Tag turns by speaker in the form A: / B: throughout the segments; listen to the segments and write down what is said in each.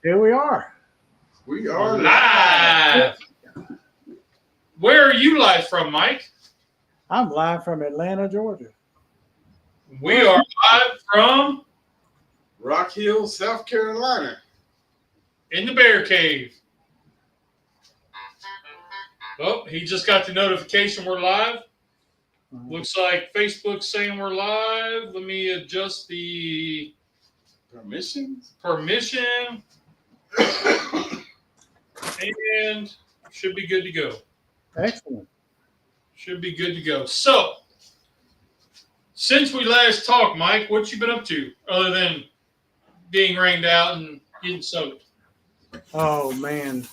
A: Here we are.
B: We are
C: live. Where are you live from, Mike?
A: I'm live from Atlanta, Georgia.
C: We are live from
B: Rock Hill, South Carolina.
C: in the Bear Cave. Oh, he just got the notification we're live. Looks like Facebook's saying we're live. Let me adjust the permission. And should be good to go.
A: Excellent.
C: Should be good to go. So, since we last talked, Mike, what you been up to other than being rained out and getting soaked?
A: Oh man,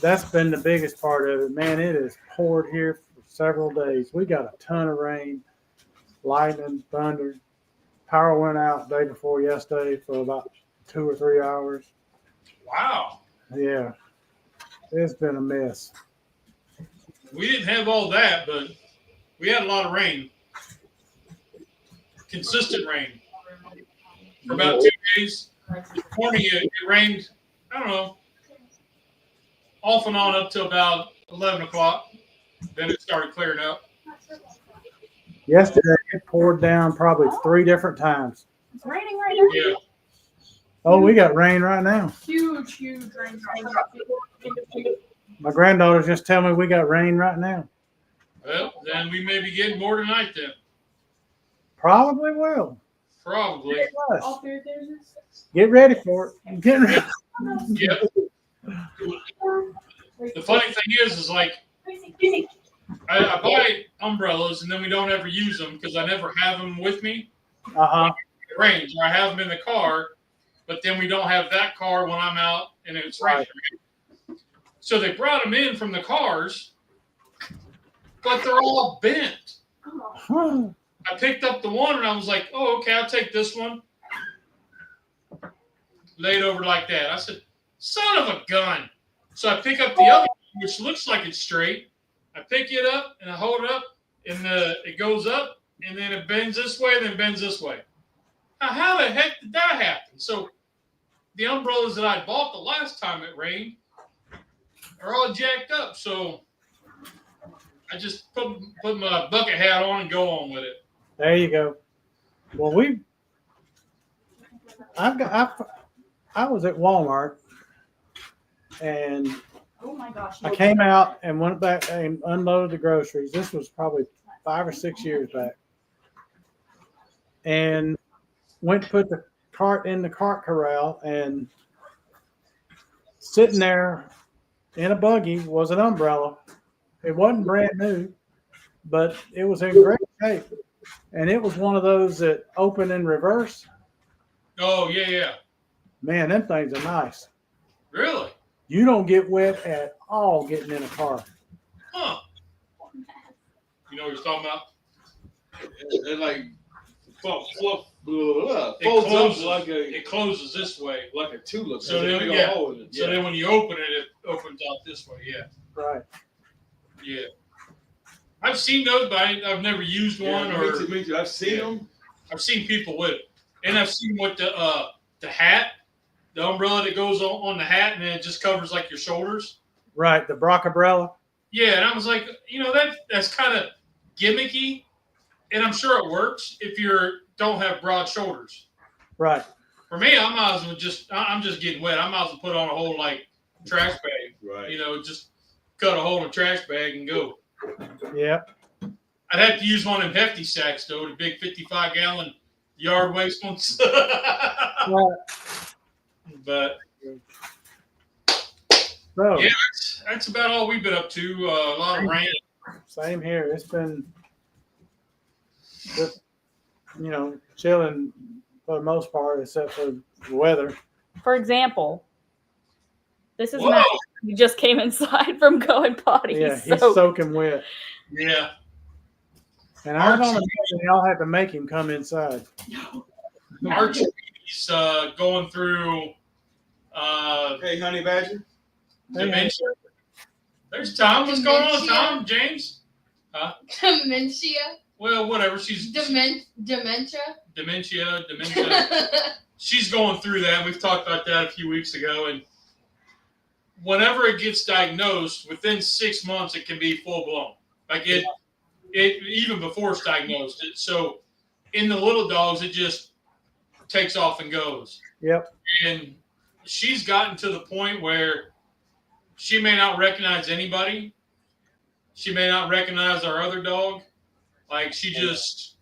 A: that's been the biggest part of it. Man, it has poured here for several days. We got a ton of rain, lightning, thunder. Power went out day before yesterday for about 2 or 3 hours.
C: Wow.
A: Yeah, it's been a mess.
C: We didn't have all that, but we had a lot of rain. Consistent rain. For about 2 days. This morning it rained, I don't know, off and on up to about 11 o'clock. Then it started clearing up.
A: Yesterday it poured down probably 3 different times.
D: It's raining right now.
C: Yeah.
A: Oh, we got rain right now.
D: Huge rain.
A: My granddaughter just tell me we got rain right now.
C: Well, then we may be getting more tonight then.
A: Probably will.
C: Probably.
A: Yes.
D: All three of theirs?
A: Get ready for it. Get ready.
C: Yep. The funny thing is like I buy umbrellas and then we don't ever use them because I never have them with me.
A: Uh-huh.
C: It rains, or I have them in the car, but then we don't have that car when I'm out and it's raining. So they brought them in from the cars, but they're all bent. I picked up the one and I was like, oh, okay, I'll take this one. Laid over like that. I said, son of a gun. So I pick up the other one, which looks like it's straight. I pick it up and I hold it up and it goes up and then it bends this way and then bends this way. Now, how the heck did that happen? So the umbrellas that I bought the last time it rained are all jacked up. So I just put my bucket hat on and go on with it.
A: There you go. Well, I was at Walmart and
D: Oh my gosh.
A: I came out and went back and unloaded the groceries. This was probably 5 or 6 years back. And went to put the cart in the cart corral, and sitting there in a buggy was an umbrella. It wasn't brand new, but it was in great shape. And it was one of those that open in reverse.
C: Oh, yeah.
A: Man, them things are nice.
C: Really?
A: You don't get wet at all getting in a car.
C: Huh. You know what you're talking about?
B: It like folds
C: closes,
B: up like
C: it closes this way.
B: like a tulip.
C: So then,
B: Big old
C: yeah.
B: hole in it.
C: So then when you open it, it opens out this way. Yeah.
A: Right.
C: Yeah. I've seen those, but I've never used one. Or
B: Me too. I've seen them.
C: I've seen people with it. And I've seen what the hat, the umbrella that goes on the hat and then it just covers like your shoulders.
A: Right. The Brockabrella.
C: Yeah, and I was like, that's kind of gimmicky, and I'm sure it works if you don't have broad shoulders.
A: Right.
C: For me, I'm just getting wet. I might as well put on a whole like trash bag.
B: Right.
C: Just cut a hole in a trash bag and go.
A: Yep.
C: I'd have to use one of them hefty sacks though, the big 55-gallon yard waste ones.
A: Right.
C: But
A: So,
C: yeah, that's about all we've been up to. A lot of rain.
A: same here. It's been just, chilling for the most part, except for the weather.
D: For example, this is
C: Whoa.
D: Matt. He just came inside from going potty.
A: Yeah, he's
D: so
A: soaking wet.
C: Yeah.
A: And I don't imagine y'all have to make him come inside.
C: Archie's going through
B: Hey, honey badger.
C: dementia. There's Tom. What's going on, Tom? James?
E: Dementia.
C: Well, whatever. She's
E: Dementia.
C: dementia. she's going through that. We've talked about that a few weeks ago, and whenever it gets diagnosed, within 6 months it can be full blown. Like it even before it's diagnosed. So in the little dogs, it just takes off and goes.
A: Yep.
C: And she's gotten to the point where she may not recognize anybody. She may not recognize our other dog. Like she just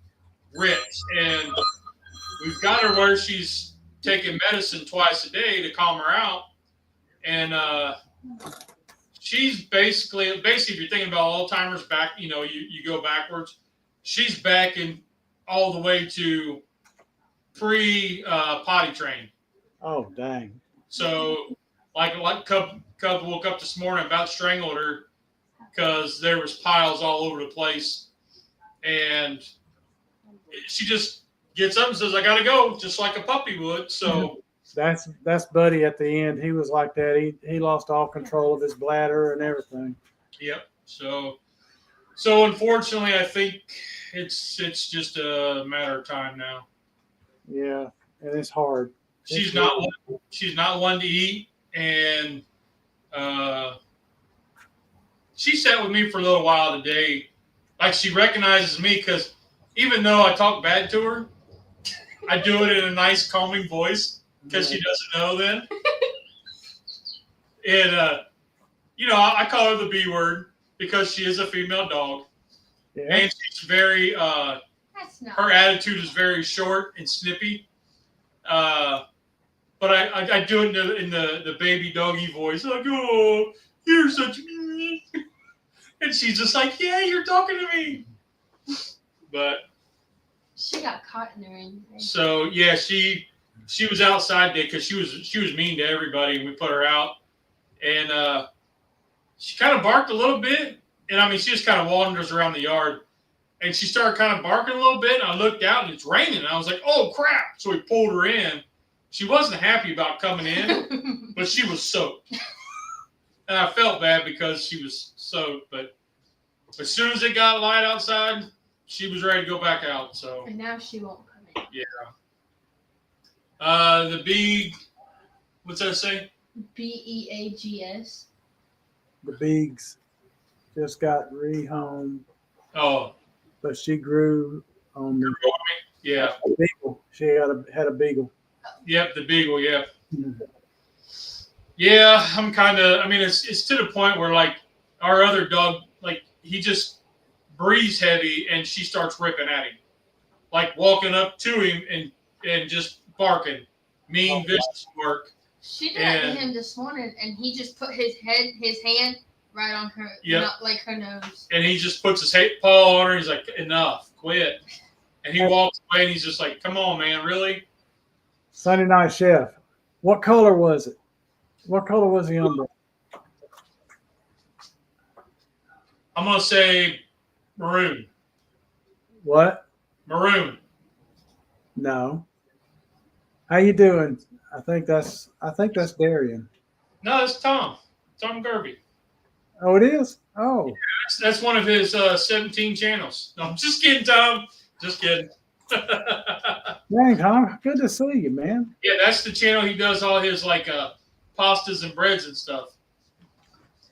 C: rips. And we've got her where she's taking medicine twice a day to calm her out. And she's basically, if you're thinking about Alzheimer's back, you go backwards. She's back in all the way to pre-potty train.
A: Oh, dang.
C: So, like Cub woke up this morning, about strangled her because there was piles all over the place, and she just gets up and says, "I gotta go," just like a puppy would. So
A: that's Buddy at the end. He was like that. He lost all control of his bladder and everything.
C: Yep. So unfortunately, I think it's just a matter of time now.
A: Yeah, and it's hard.
C: She's not one to eat, and she sat with me for a little while today. Like she recognizes me because even though I talk bad to her, I do it in a nice, calming voice because she doesn't know then. And I call her the B word because she is a female dog, and she's very. Her attitude is very short and snippy. But I do it in the baby doggy voice. Like, "Oh, you're such," and she's just like, "Yeah, you're talking to me." But
E: she got caught in the rain.
C: So yeah, she was outside there because she was mean to everybody, and we put her out, and she kind of barked a little bit, and I mean she just kind of wanders around the yard. And she started kind of barking a little bit, and I looked out, and it's raining. And I was like, "Oh, crap." So we pulled her in. She wasn't happy about coming in, but she was soaked. And I felt bad because she was soaked. But as soon as it got light outside, she was ready to go back out. So.
E: And now she won't come in.
C: Yeah. The big, what's that say?
E: Beags.
A: The Bigs just got rehomed.
C: Oh.
A: But she grew on the
C: Yeah.
A: beagle. She had a beagle.
C: Yep, the beagle. Yeah. Mm-hmm. Yeah, I'm kind of. I mean, it's to the point where like our other dog, like he just breathes heavy, and she starts ripping at him, like walking up to him and just barking, mean, vicious bark.
E: She did that to him this morning, and he just put his hand right on her, not like her nose.
C: And he just puts his paw on her. He's like, "Enough, quit." And he walks away, and he's just like, "Come on, man, really?"
A: Sunday Night Chef. What color was it? What color was the umbrella?
C: I'm gonna say maroon.
A: What?
C: Maroon.
A: No. How you doing? I think that's Darian.
C: No, it's Tom. Tom Gerby.
A: Oh, it is? Oh.
C: Yeah, that's one of his 17 channels. No, I'm just kidding, Tom. Just kidding.
A: Dang, Tom. Good to see you, man.
C: Yeah, that's the channel he does all his like pastas and breads and stuff.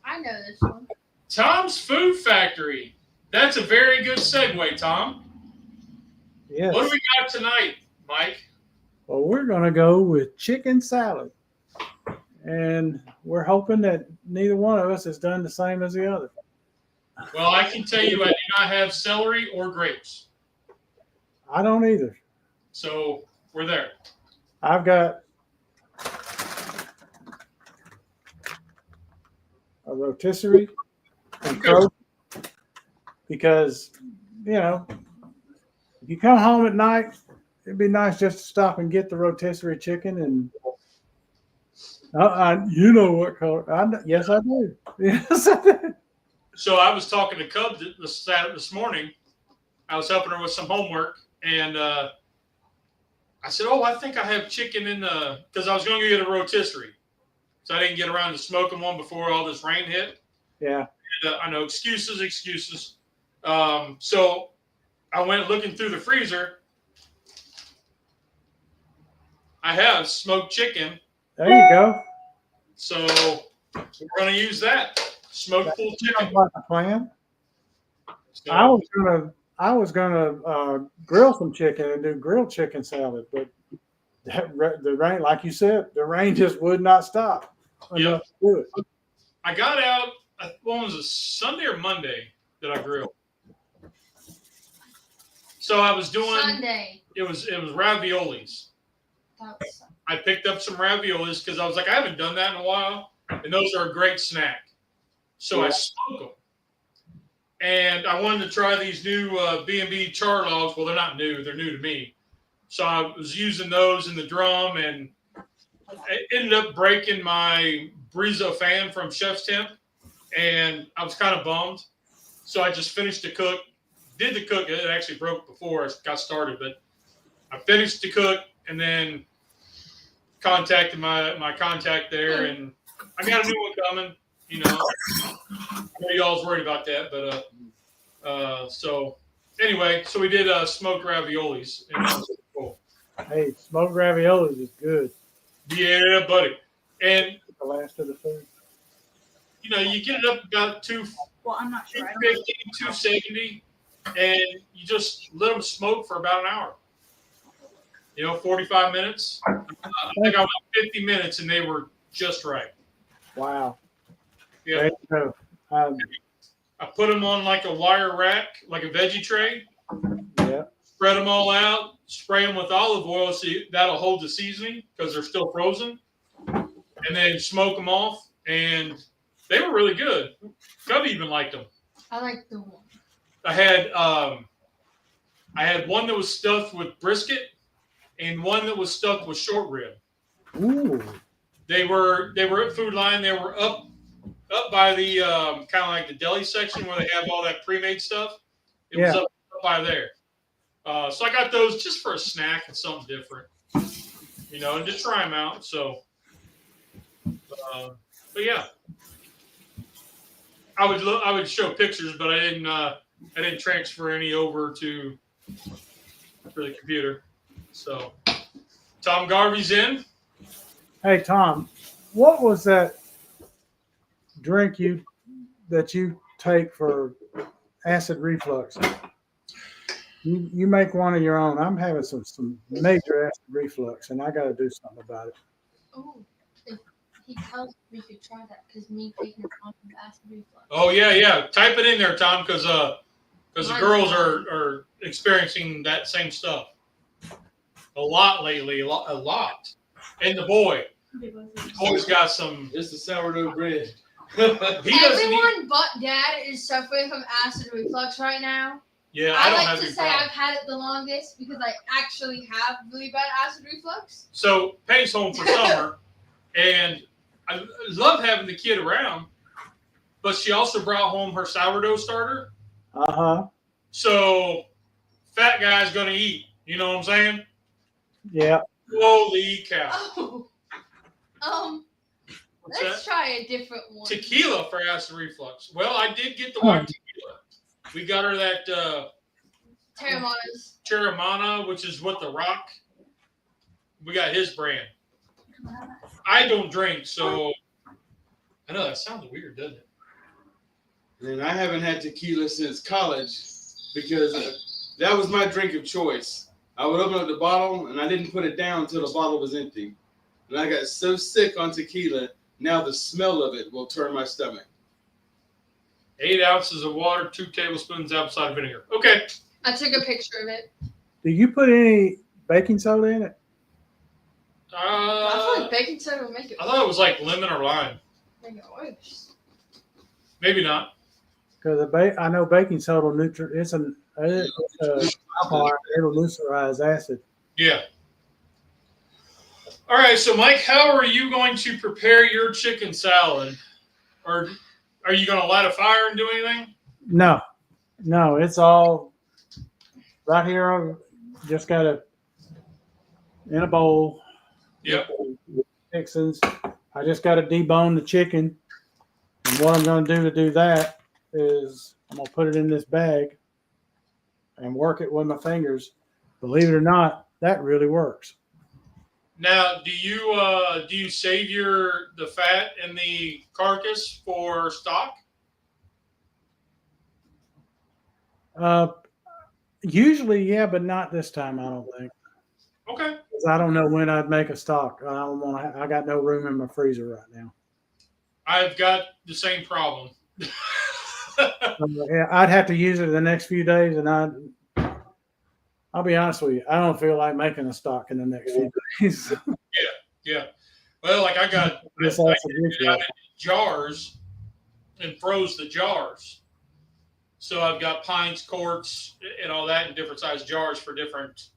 E: I know this one.
C: Tom's Food Factory. That's a very good segue, Tom.
A: Yes.
C: What do we got tonight, Mike?
A: Well, we're going to go with chicken salad. And we're hoping that neither one of us has done the same as the other.
C: Well, I can tell you I do not have celery or grapes.
A: I don't either.
C: So we're there.
A: I've got a rotisserie and crow because, if you come home at night, it'd be nice just to stop and get the rotisserie chicken. And you know what color? Yes, I do. Yes, I do.
C: So I was talking to Cub this morning. I was helping her with some homework, and I said, "Oh, I think I have chicken in the," because I was going to get a rotisserie, so I didn't get around to smoking one before all this rain hit.
A: Yeah.
C: And, I know excuses. So I went looking through the freezer. I have smoked chicken,
A: There you go.
C: so we're going to use that smoked pulled chicken.
A: Sounds like a plan.
C: So,
A: I was gonna grill some chicken and do grilled chicken salad, but the rain, like you said, the rain just would not stop enough to do it.
C: I got out. What was it, Sunday or Monday that I grilled? So I was doing.
E: Sunday.
C: It was raviolis.
E: That was Sunday.
C: I picked up some raviolis because I was like, I haven't done that in a while, and those are a great snack. So I smoked them, and I wanted to try these new B&B char logs. Well, they're not new; they're new to me. So I was using those in the drum, and it ended up breaking my Brizo fan from Chef's Temp, and I was kind of bummed. So I just finished the cook. Did the cook? It actually broke before I got started, but I finished the cook and then contacted my contact there, and I got a new one coming. You know, I know y'all's worried about that, but so anyway, so we did smoked raviolis, and that was cool.
A: Hey, smoked raviolis is good.
C: Yeah, buddy, and
A: The last of the food.
C: you know you get it up about
D: Well, I'm not sure. I don't
C: 250, 270, and you just let them smoke for about an hour. 45 minutes. I think I went 50 minutes, and they were just right.
A: Wow.
C: Yeah.
A: There you go.
C: I put them on like a wire rack, like a veggie tray.
A: Yeah.
C: Spread them all out. Spray them with olive oil, so that'll hold the seasoning because they're still frozen. And then smoke them off, and they were really good. Cubby even liked them.
E: I like the one.
C: I had one that was stuffed with brisket, and one that was stuffed with short rib.
A: Ooh.
C: They were at Food Line. They were up by the kind of like the deli section where they have all that pre-made stuff. It was up by there. So I got those just for a snack and something different, and just try them out. So, but yeah, I would show pictures, but I didn't transfer any over for the computer. So, Tom Garvey's in.
A: Hey Tom, what was that drink that you take for acid reflux? You make one of your own. I'm having some major acid reflux, and I got to do something about it.
E: Oh, if he tells me we could try that because me taking it on the acid reflux.
C: Oh yeah. Type it in there, Tom, because the girls are experiencing that same stuff a lot lately. A lot. And the boy's got some.
B: It's the sourdough bread.
E: Everyone but Dad is suffering from acid reflux right now.
C: Yeah,
E: I
C: don't
E: like
C: have
E: to
C: any
E: say
C: problem.
E: I've had it the longest because I actually have really bad acid reflux.
C: So Peg's home for summer, and I love having the kid around, but she also brought home her sourdough starter.
A: Uh-huh.
C: So fat guy's gonna eat. You know what I'm saying?
A: Yeah.
C: Holy cow!
E: Oh,
C: What's
E: let's
C: that?
E: try a different one.
C: Tequila for acid reflux. Well, I did get the white tequila. We got her that
E: Terramana's.
C: Terramana, which is what The Rock. We got his brand. I don't drink, so I know that sounds weird, doesn't it?
B: And I haven't had tequila since college because that was my drink of choice. I would open up the bottle and I didn't put it down until the bottle was empty. And I got so sick on tequila, now the smell of it will turn my stomach.
C: 8 ounces of water, 2 tablespoons apple cider vinegar. Okay.
E: I took a picture of it.
A: Do you put any baking soda in it?
E: I feel like baking soda would make it.
C: I thought it was like lemon or lime.
E: Make it worse.
C: Maybe not.
A: Because I know baking soda it's alcohol. It'll neutralize acid.
C: Yeah. All right. So, Mike, how are you going to prepare your chicken salad? Or are you going to light a fire and do anything?
A: No, it's all right here. Just got in a bowl.
C: Yep.
A: Fixins. I just got to debone the chicken. And what I'm going to do that is I'm going to put it in this bag and work it with my fingers. Believe it or not, that really works.
C: Now, do you save the fat in the carcass for stock?
A: Usually, yeah, but not this time. I don't think.
C: Okay.
A: 'Cause I don't know when I'd make a stock. I don't want. I got no room in my freezer right now.
C: I've got the same problem.
A: Yeah, I'd have to use it the next few days, and I'll be honest with you, I don't feel like making a stock in the next few days.
C: Yeah. Well, like I got
A: This
C: I
A: also
C: did it out in jars and froze the jars. So I've got pints, quarts, and all that in different size jars for different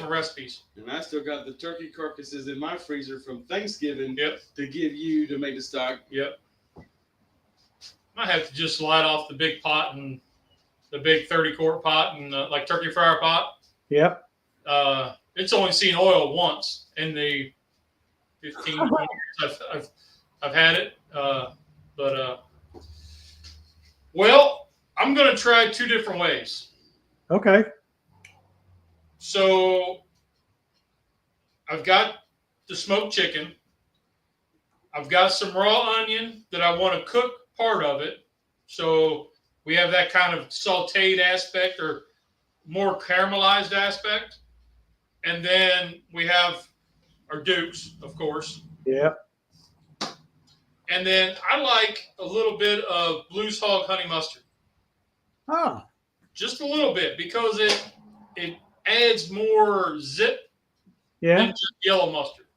C: recipes.
B: And I still got the turkey carcasses in my freezer from Thanksgiving
C: Yep.
B: to give you to make the stock.
C: Yep. I have to just slide off the big pot and the big 30-quart pot and like turkey fryer pot.
A: Yep.
C: It's only seen oil once in the 15 20 years I've had it. Well, I'm going to try 2 different ways.
A: Okay.
C: So I've got the smoked chicken. I've got some raw onion that I want to cook part of it. So we have that kind of sauteed aspect or more caramelized aspect. And then we have our Dukes, of course.
A: Yep.
C: And then I like a little bit of Blues Hog honey mustard.
A: Oh.
C: Just a little bit because it adds more zip
A: Yeah.
C: than just yellow mustard.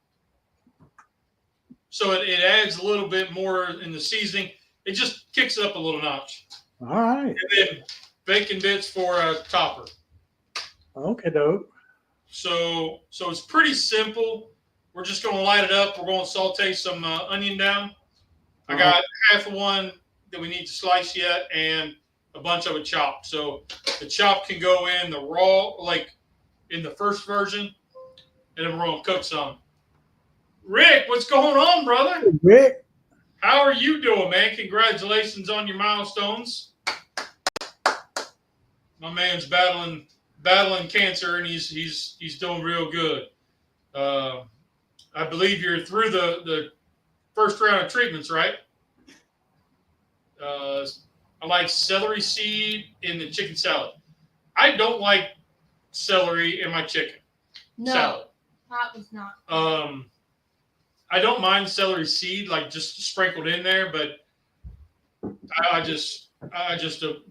C: So it adds a little bit more in the seasoning. It just kicks it up a little notch.
A: All right.
C: And then bacon bits for a topper.
A: Okay, dope.
C: So it's pretty simple. We're just going to light it up. We're going to saute some onion down. I got half of one that we need to slice yet and a bunch of it chopped. So the chop can go in the raw, like in the first version, and then we're going to cook some. Rick, what's going on, brother?
A: Rick.
C: How are you doing, man? Congratulations on your milestones. My man's battling cancer, and he's doing real good. I believe you're through the first round of treatments, right? I like celery seed in the chicken salad. I don't like celery in my chicken salad.
E: That was not.
C: I don't mind celery seed, like just sprinkled in there, but I just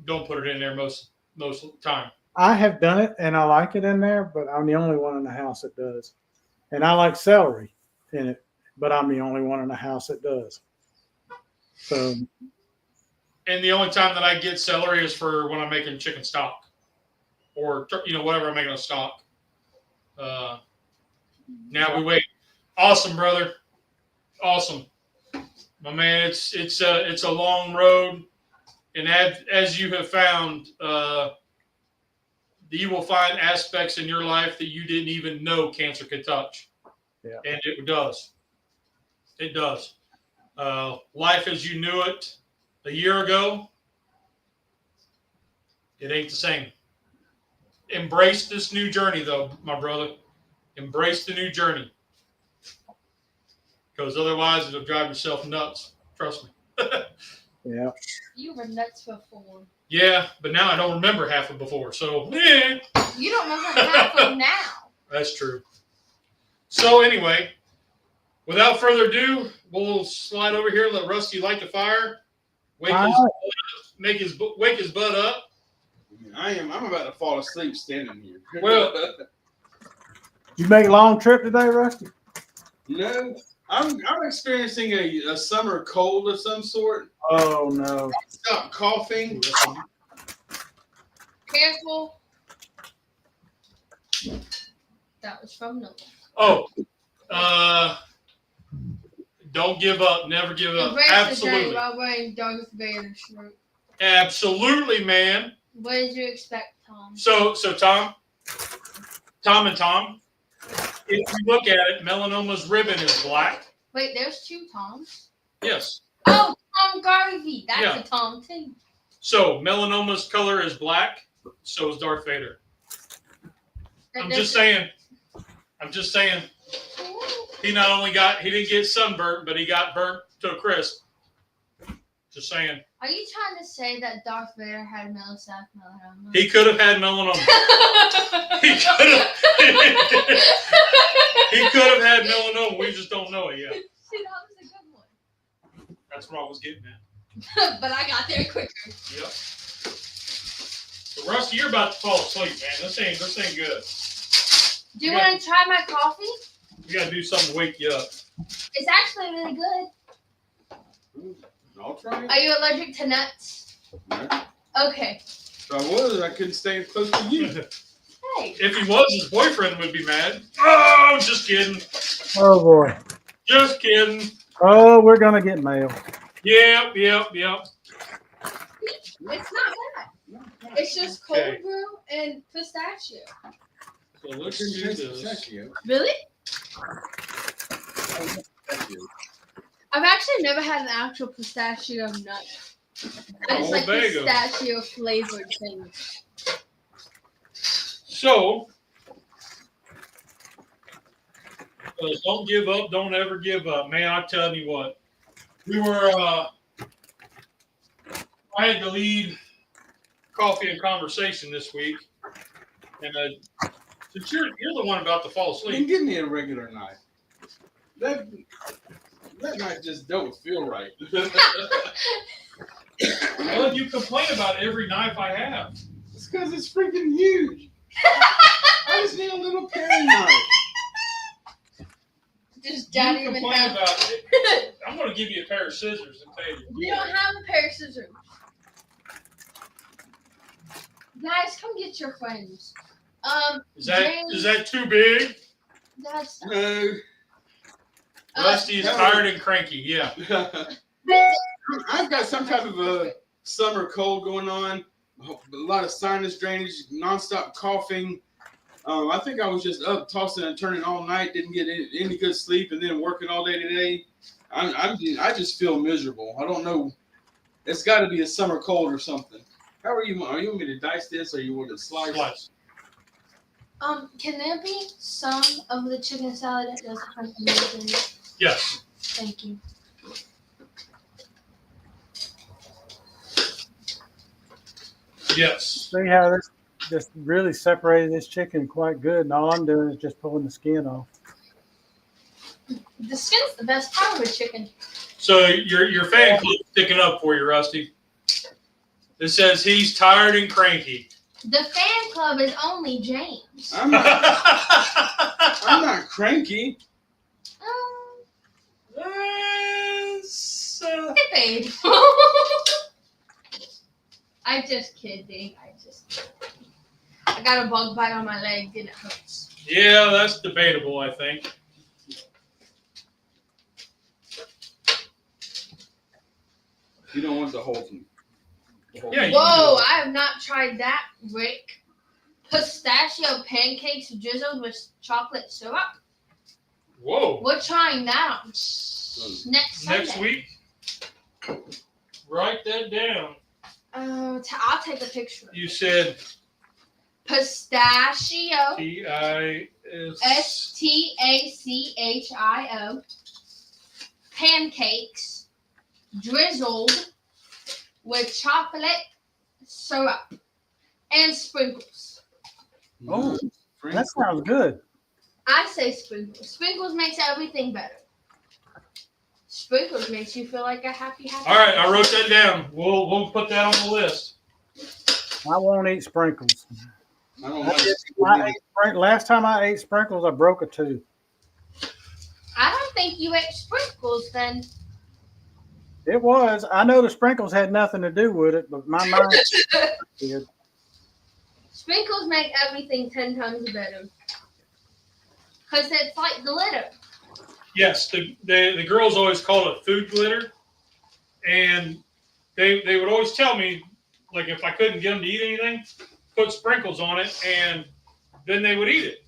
C: don't put it in there most of the time.
A: I have done it and I like it in there, but I'm the only one in the house that does. And I like celery in it, but I'm the only one in the house that does. So.
C: And the only time that I get celery is for when I'm making chicken stock, or whatever I'm making a stock. Now we wait. Awesome, brother. Awesome, my man. It's a long road, and as you have found, you will find aspects in your life that you didn't even know cancer could touch.
A: Yeah.
C: And it does. It does. Life as you knew it a year ago, it ain't the same. Embrace this new journey, though, my brother. Embrace the new journey. Because otherwise, it'll drive yourself nuts. Trust me.
E: Yeah. You were nuts before.
C: Yeah, but now I don't remember half of before. So, yeah.
E: You don't remember half of now.
C: That's true. So, anyway, without further ado, we'll slide over here, let Rusty light the fire, wake his butt up.
B: I'm about to fall asleep standing here.
C: Well,
A: You make a long trip today, Rusty?
B: No, I'm experiencing a summer cold of some sort.
A: Oh no!
B: Stop coughing.
E: Careful. That was from Noah.
C: Oh, don't give up. Never give up.
E: Embrace the journey
C: Absolutely.
E: while wearing Darth Vader shirt.
C: Absolutely, man.
E: What did you expect, Tom?
C: So Tom, if you look at it, melanoma's ribbon is black.
E: Wait, there's 2 Toms.
C: Yes.
E: Oh, Tom Garvey. That's
C: Yeah.
E: a Tom too.
C: So melanoma's color is black. So is Darth Vader. I'm just saying. I'm just saying he didn't get sunburnt, but he got burnt to a crisp. Just saying.
E: Are you trying to say that Darth Vader had melanoma?
C: He could have had melanoma. He could have had melanoma. We just don't know it yet.
E: See, that was a good one.
C: That's what I was getting at.
E: But I got there quicker.
C: Yep. So Rusty, you're about to fall asleep, man. This ain't good.
E: Do you want to try my coffee?
C: We gotta do something to wake you up.
E: It's actually really good.
B: I'll try it.
E: Are you allergic to nuts?
B: No.
E: Okay.
B: If I was, I couldn't stay close to you.
E: Hey.
C: If he was, his boyfriend would be mad. Oh, just kidding.
A: Oh boy.
C: Just kidding.
A: Oh, we're gonna get mail.
C: Yep.
E: It's not bad. It's just cold
C: Okay.
E: brew and pistachio.
C: So let's do this.
E: Really? I've actually never had an actual pistachio nut. I just like
C: there you go.
E: pistachio flavored things.
C: So, don't give up. Don't ever give up, man. I'm telling you what. We were. I had to lead coffee and conversation this week, and since you're the one about to fall
B: You can
C: asleep.
B: give me a regular knife. That knife just don't feel right.
C: Well, you complain about every knife I have.
B: It's because it's freaking huge. I just need a little paring knife.
E: Just
C: You
E: don't even
C: complain
E: have.
C: about it. I'm going to give you a pair of scissors and tell you.
E: We don't have a pair of scissors. Guys, come get your friends.
C: Is that
E: James,
C: too big?
E: That's
B: No.
C: Rusty is tired and cranky. Yeah.
B: I've got some type of a summer cold going on. A lot of sinus drainage, nonstop coughing. I think I was just up tossing and turning all night. Didn't get any good sleep, and then working all day today. I just feel miserable. I don't know. It's got to be a summer cold or something. How are you? Are you want me to dice this, or you want to slice?
C: Slice.
E: Can there be some of the chicken salad that doesn't have meat in it?
C: Yes.
E: Thank you.
C: Yes.
A: See how this just really separated this chicken quite good, and all I'm doing is just pulling the skin off.
E: The skin's the best part of a chicken.
C: So your fan club's sticking up for you, Rusty. It says he's tired and cranky.
E: The fan club is only James.
B: I'm not cranky.
E: Get paid. I'm just kidding. I got a bug bite on my leg and it hurts.
C: Yeah, that's debatable, I think.
B: You don't want the whole thing.
C: Yeah, you
E: Whoa, I have not tried that, Rick. Pistachio pancakes drizzled with chocolate syrup.
C: Whoa.
E: We're trying that on next Sunday.
C: Next week? Write that down.
E: I'll take a picture.
C: You said
E: Pistachio.
C: T-I-S.
E: Stachio. Pancakes drizzled with chocolate syrup and sprinkles.
A: Oh, that sounds good.
E: I say sprinkles. Sprinkles makes everything better. Sprinkles makes you feel like a happy.
C: All right, I wrote that down. We'll put that on the list.
A: I won't eat sprinkles.
B: I don't
A: Last time I ate sprinkles, I broke a tooth.
E: I don't think you ate sprinkles then.
A: It was. I know the sprinkles had nothing to do with it, but my mind did.
E: Sprinkles make everything 10 times better. Because it's like glitter.
C: Yes, the girls always call it food glitter, and they would always tell me, like, if I couldn't get them to eat anything, put sprinkles on it, and then they would eat it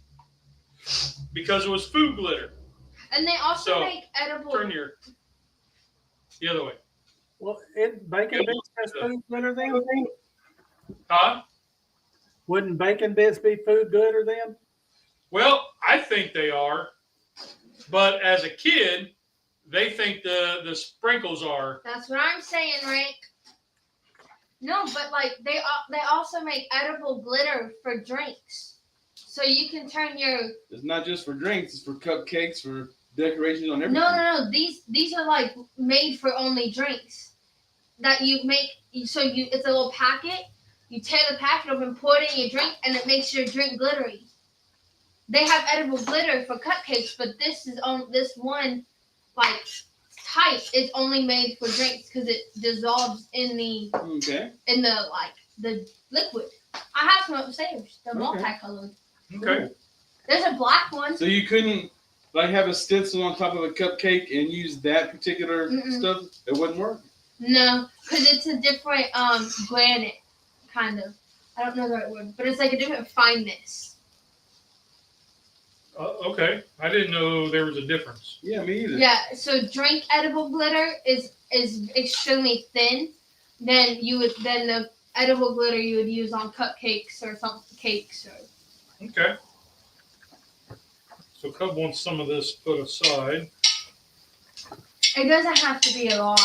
C: because it was food glitter.
E: And they also
C: So,
E: make edible.
C: Turn the other way.
A: Well, bacon bits has food glitter then?
C: Huh?
A: Wouldn't bacon bits be food glitter then?
C: Well, I think they are, but as a kid, they think the sprinkles are.
E: That's what I'm saying, Rick. No, but like they also make edible glitter for drinks, so you can turn your.
B: It's not just for drinks; it's for cupcakes, for decorations on everything.
E: No. These are like made for only drinks that you make. So it's a little packet. You tear the packet open, pour it in your drink, and it makes your drink glittery. They have edible glitter for cupcakes, but this one like type is only made for drinks because it dissolves in the the liquid. I have some upstairs. They're multicolored.
C: Okay.
E: There's a black one.
B: So you couldn't like have a stencil on top of a cupcake and use that particular stuff? It wouldn't work.
E: No, because it's a different granite kind of. I don't know the right word, but it's like a different fineness.
C: Okay. I didn't know there was a difference.
B: Yeah, me either.
E: Yeah, so drink edible glitter is extremely thin. Then the edible glitter you would use on cupcakes or cakes or.
C: Okay. So Cub wants some of this put aside.
E: It doesn't have to be a lot.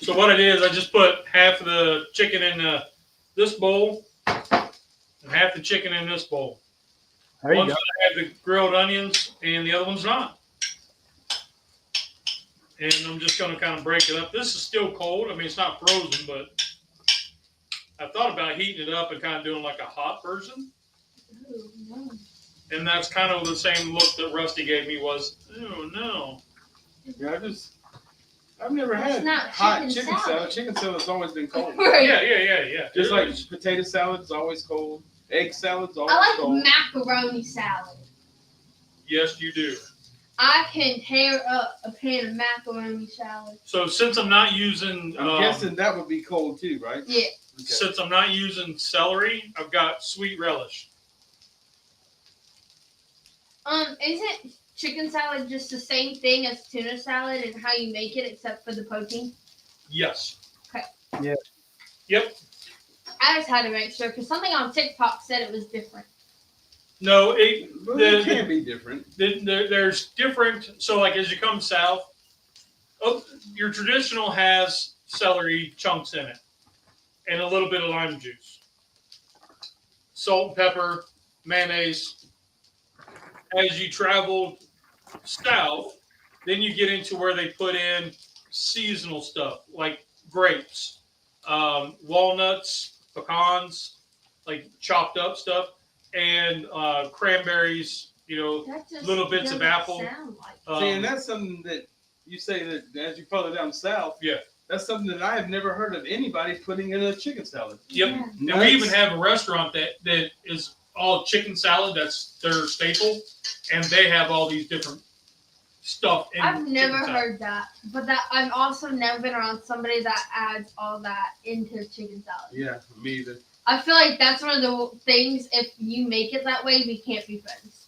C: So what I did is I just put half of the chicken in this bowl and half the chicken in this bowl.
A: There you
C: One's
A: go.
C: gonna have the grilled onions and the other one's not. And I'm just gonna kind of break it up. This is still cold. I mean, it's not frozen, but I thought about heating it up and kind of doing like a hot version.
E: Ooh, no.
C: And that's kind of the same look that Rusty gave me was, oh no.
B: Yeah, I've never
E: That's
B: had
E: not
B: hot
E: chicken
B: chicken salad.
E: salad.
B: Chicken salad's always been cold.
E: Right.
C: Yeah.
B: Just
C: It
B: like
C: is.
B: potato salad's always cold. Egg salad's always
E: I like
B: cold.
E: macaroni salad.
C: Yes, you do.
E: I can tear up a pan of macaroni salad.
C: So since I'm not using,
B: I'm guessing that would be cold too, right?
E: Yeah.
B: Okay.
C: since I'm not using celery, I've got sweet relish.
E: Isn't chicken salad just the same thing as tuna salad and how you make it except for the protein?
C: Yes.
E: Okay.
A: Yeah.
C: Yep.
E: I just had to make sure because something on TikTok said it was different.
C: No,
B: Well, it can be different.
C: there's different. So like as you come south, your traditional has celery chunks in it and a little bit of lime juice, salt and pepper, mayonnaise. As you travel south, then you get into where they put in seasonal stuff like grapes, walnuts, pecans, like chopped up stuff, and cranberries,
E: That just
C: little bits of
E: doesn't
C: apple.
E: sound like
B: See, and that's something that you say that as you follow down south.
C: Yeah.
B: That's something that I have never heard of anybody putting in a chicken salad.
C: Yep.
E: Yeah.
C: And we even have a restaurant that is all chicken salad. That's their staple. And they have all these different stuff in
E: I've never
C: chicken salad.
E: heard that, but that I've also never been around somebody that adds all that into chicken salad.
B: Yeah, me either.
E: I feel like that's one of the things. If you make it that way, we can't be friends.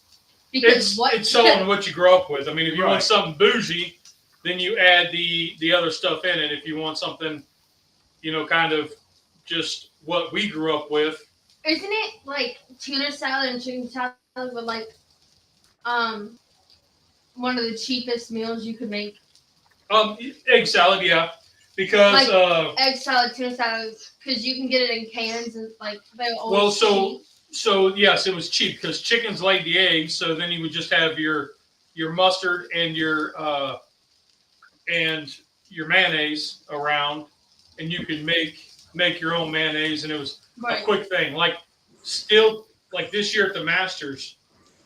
E: Because
C: It's all on what you grow up with. I mean, if you
B: Right.
C: want something bougie, then you add the other stuff in it. If you want something, kind of just what we grew up with.
E: Isn't it like tuna salad and chicken salad with like one of the cheapest meals you could make?
C: Egg salad, yeah. Because
E: Egg salad, tuna salad, because you can get it in cans and like they're always
C: Well, so-
E: cheap.
C: So yes, it was cheap because chickens laid the eggs. So then you would just have your mustard and your mayonnaise around, and you could make your own mayonnaise, and it was
E: Right.
C: a quick thing. Like this year at the Masters,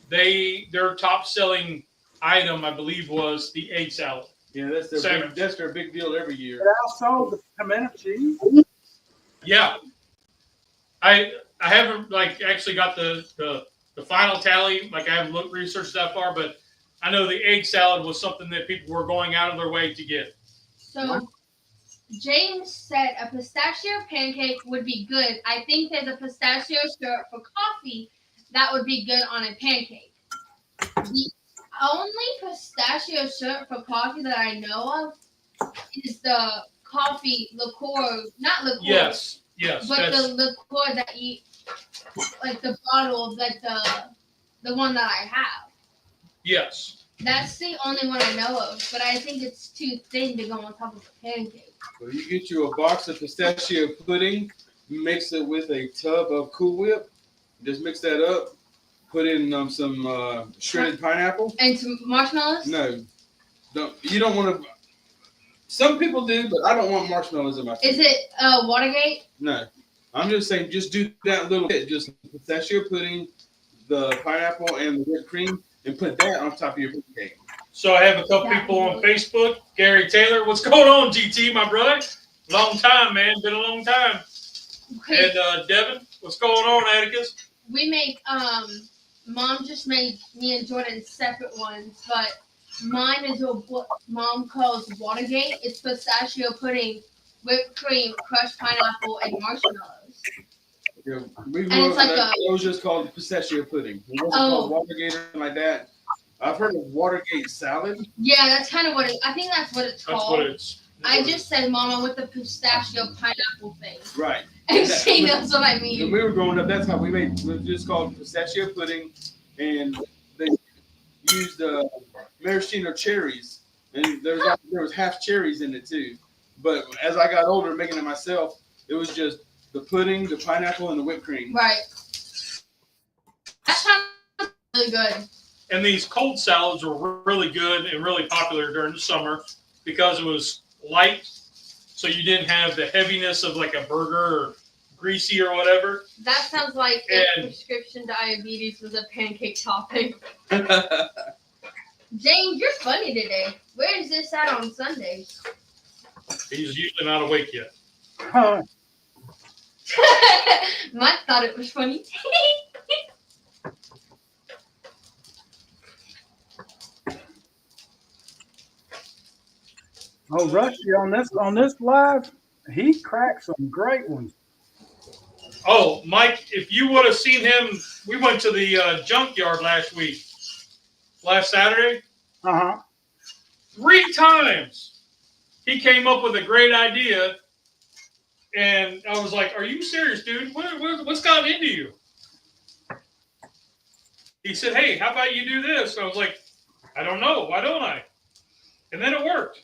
C: their top selling item I believe was the egg salad.
B: Yeah, that's their big deal every year.
A: But also the pimento cheese.
C: Yeah, I haven't actually got the final tally. Like I haven't researched that far, but I know the egg salad was something that people were going out of their way to get.
E: So James said a pistachio pancake would be good. I think there's a pistachio syrup for coffee that would be good on a pancake. The only pistachio syrup for coffee that I know of is the coffee liqueur, not liqueur,
C: Yes,
E: but
C: that's
E: the liqueur that like the bottle, like the one that I have.
C: Yes.
E: That's the only one I know of, but I think it's too thin to go on top of a pancake.
B: So you get you a box of pistachio pudding, mix it with a tub of Cool Whip. Just mix that up. Put in some shredded pineapple.
E: And some marshmallows?
B: No, you don't want to. Some people do, but I don't want marshmallows in my food.
E: Is it Watergate?
B: No, I'm just saying, just do that little bit. Just pistachio pudding, the pineapple, and the whipped cream, and put that on top of your pancake.
C: So I have a couple people on Facebook. Gary Taylor, what's going on, GT, my brother? Long time, man. Been a long time.
E: Okay.
C: And Devin, what's going on, Atticus?
E: We make Mom just made me and Jordan separate ones, but mine is what Mom calls Watergate. It's pistachio pudding, whipped cream, crushed pineapple, and marshmallows.
B: Yeah,
E: it's like
B: it was just called pistachio pudding. It wasn't called Watergate or anything like that. I've heard of Watergate salad.
E: Yeah, that's kind of what I think that's what it's
C: That's
E: called.
C: what it's.
E: I just said Mama with the pistachio pineapple thing.
B: Right.
E: And she knows what I
B: When
E: mean.
B: we were growing up, that's how we made. It was just called pistachio pudding, and they used maraschino cherries, and there was half cherries in it too. But as I got older, making it myself, it was just the pudding, the pineapple, and the whipped cream.
E: Right. That sounds really good.
C: And these cold salads were really good and really popular during the summer because it was light, so you didn't have the heaviness of like a burger or greasy or whatever.
E: That sounds like if
C: And-
E: prescription diabetes was a pancake topping. James, you're funny today. Where is this at on Sundays?
C: He's usually not awake yet.
A: Huh.
E: Mike thought it was funny.
A: Oh, Rusty on this live, he cracked some great ones.
C: Oh, Mike, if you would have seen him, we went to the junkyard last Saturday.
A: Uh-huh.
C: 3 times he came up with a great idea, and I was like, "Are you serious, dude? What's gotten into you?" He said, "Hey, how about you do this?" And I was like, "I don't know. Why don't I?" And then it worked.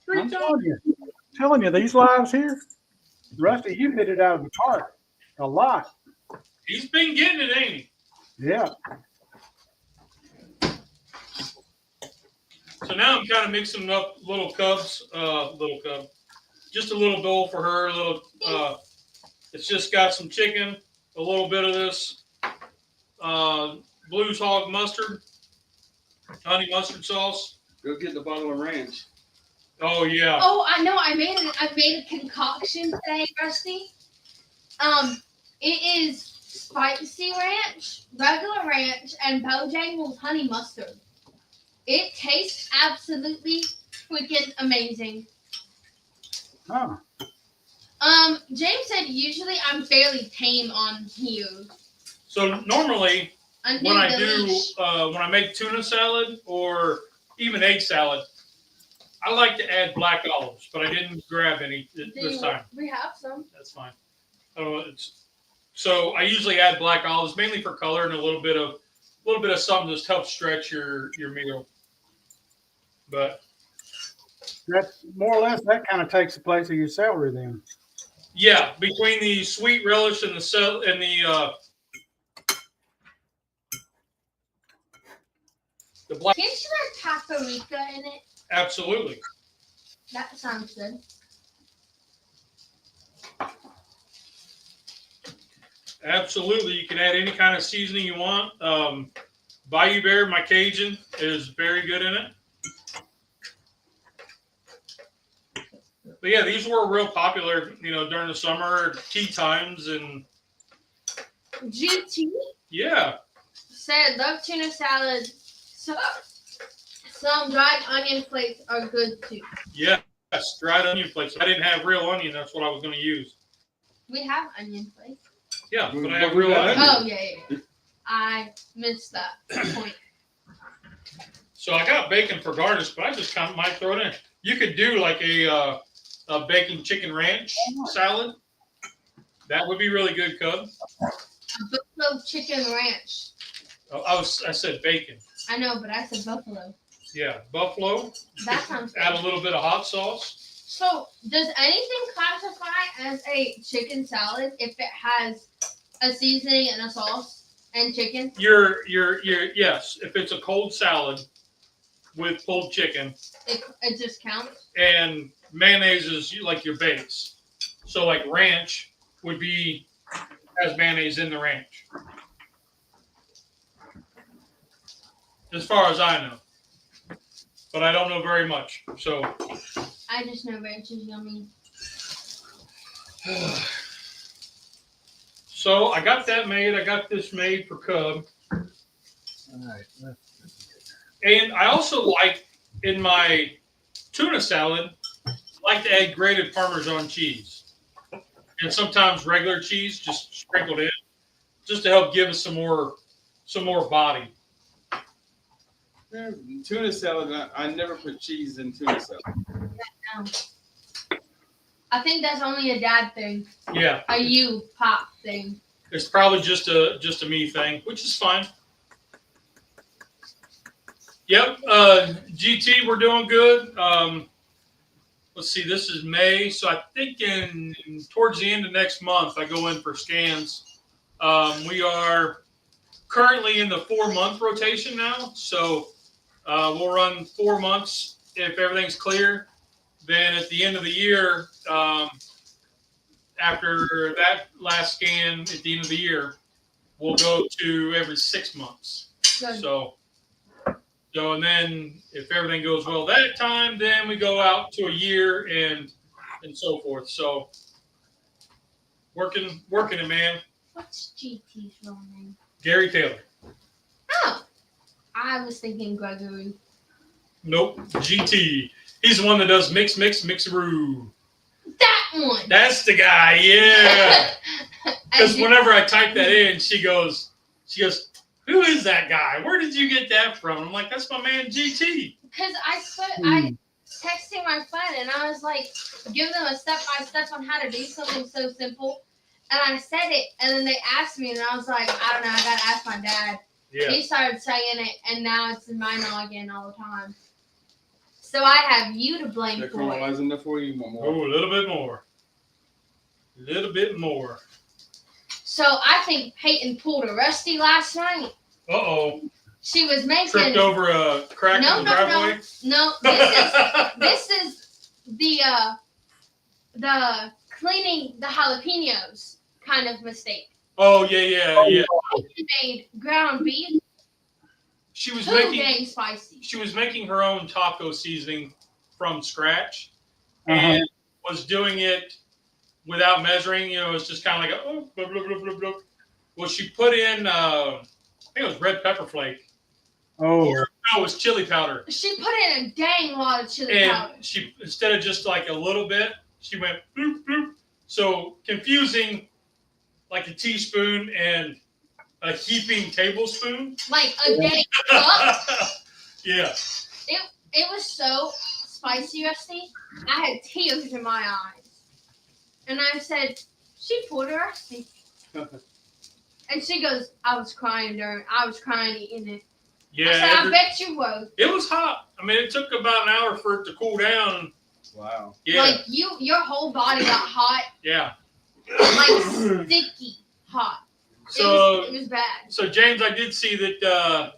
C: 3
A: I'm
C: times.
A: telling you, these lives here, Rusty, you hit it out of the park a lot.
C: He's been getting it, ain't he?
A: Yeah.
C: So now I'm kind of mixing up little cubs, just a little bowl for her. It's just got some chicken, a little bit of this Blues Hog mustard, honey mustard sauce.
B: Go get the bottle of ranch.
C: Oh yeah.
E: Oh, I know. I made a concoction today, Rusty. It is spicy ranch, regular ranch, and Bojangles honey mustard. It tastes absolutely freaking amazing.
A: Huh.
E: James said usually I'm fairly tame on here.
C: So normally
E: A
C: when I
E: new
C: do
E: delish.
C: when I make tuna salad or even egg salad, I like to add black olives, but I didn't grab any this time.
E: We have some.
C: That's fine. So I usually add black olives mainly for color and a little bit of something just helps stretch your meal. But
A: That's more or less, that kind of takes the place of your celery then.
C: yeah, between the sweet relish and the black,
E: Can't you add paprika in it?
C: absolutely.
E: That sounds good.
C: Absolutely, you can add any kind of seasoning you want. Bayou Bear, my Cajun, is very good in it. But yeah, these were real popular, during the summer tea times, and
E: GT
C: yeah,
E: said love tuna salad. So some dried onion flakes are good too.
C: yes, dried onion flakes. I didn't have real onion. That's what I was going to use.
E: We have onion flakes.
C: Yeah,
B: But
C: but I have
B: we
C: real
B: got
C: onion.
E: Oh yeah. I missed that point.
C: So I got bacon for garnish, but I just kind of might throw it in. You could do like a bacon chicken ranch salad. That would be really good, Cub.
E: Buffalo chicken ranch.
C: Oh, I said bacon.
E: I know, but I said buffalo.
C: Yeah, buffalo.
E: That sounds
C: Add a
E: good.
C: little bit of hot sauce.
E: So, does anything classify as a chicken salad if it has a seasoning and a sauce and chicken?
C: Yes. If it's a cold salad with pulled chicken
E: It just counts.
C: and mayonnaise is like your base. So like ranch would be has mayonnaise in the ranch. As far as I know. But I don't know very much. So
E: I just know ranch is yummy.
C: so I got that made. I got this made for Cub.
A: All right.
C: And I also like in my tuna salad, like to add grated Parmesan cheese. And sometimes regular cheese just sprinkled in, just to help give us some more body.
B: Tuna salad. I never put cheese in tuna salad.
E: I think that's only a dad thing.
C: Yeah.
E: A you pop thing.
C: It's probably just a me thing, which is fine. Yep. GT, we're doing good. Let's see, this is May, so I think towards the end of next month, I go in for scans. We are currently in the 4-month rotation now, so we'll run 4 months if everything's clear. Then at the end of the year, after that last scan at the end of the year, we'll go to every 6 months.
E: Good.
C: So and then if everything goes well that time, then we go out to a year and so forth. So working it, man.
E: What's GT's real name?
C: Gary Taylor.
E: Oh, I was thinking Gregory.
C: Nope. GT. He's the one that does mixaroo.
E: That one.
C: That's the guy. Yeah. Because
E: I did-
C: whenever I type that in, she goes, who is that guy? Where did you get that from? I'm like, that's my man GT.
E: Because I texted my friend and I was like, give them a step by step on how to do something so simple. And I said it, and then they asked me, and I was like, I don't know, I gotta ask my dad.
C: Yeah.
E: He started saying it, and now it's in my noggin all the time. So I have you to blame
B: That
E: for
B: caramel
E: it.
B: lies enough for you. Want more?
C: Oh, a little bit more. A little bit more.
E: So I think Peyton pulled a Rusty last night.
C: Uh-oh.
E: She was making
C: Tripped over a crack
E: No,
C: in the
E: no, no.
C: driveway?
E: no. This is the cleaning the jalapenos kind of mistake.
C: Oh, yeah.
E: She made ground beef
C: She was
E: too
C: making
E: dang spicy.
C: she was making her own taco seasoning from scratch
A: Uh-huh.
C: and was doing it without measuring. You know, it's just kind of like oh, blah, blah, blah, blah, blah. Well, she put in I think it was red pepper flake.
A: Oh,
C: No, it was chili powder.
E: She put in a dang lot of chili powder.
C: And she, instead of just like a little bit, she went bloop, bloop. So confusing like a teaspoon and a heaping tablespoon.
E: Like a dang cup.
C: Yeah.
E: It was so spicy, Rusty. I had tears in my eyes. And I said, she pulled a Rusty. And she goes, I was crying eating it.
C: Yeah.
E: I said, I bet you was.
C: It was hot. I mean, it took about an hour for it to cool down.
B: Wow.
C: Yeah.
E: Like your whole body got hot,
C: Yeah.
E: like sticky hot.
C: So,
E: it was bad.
C: so James, I did see that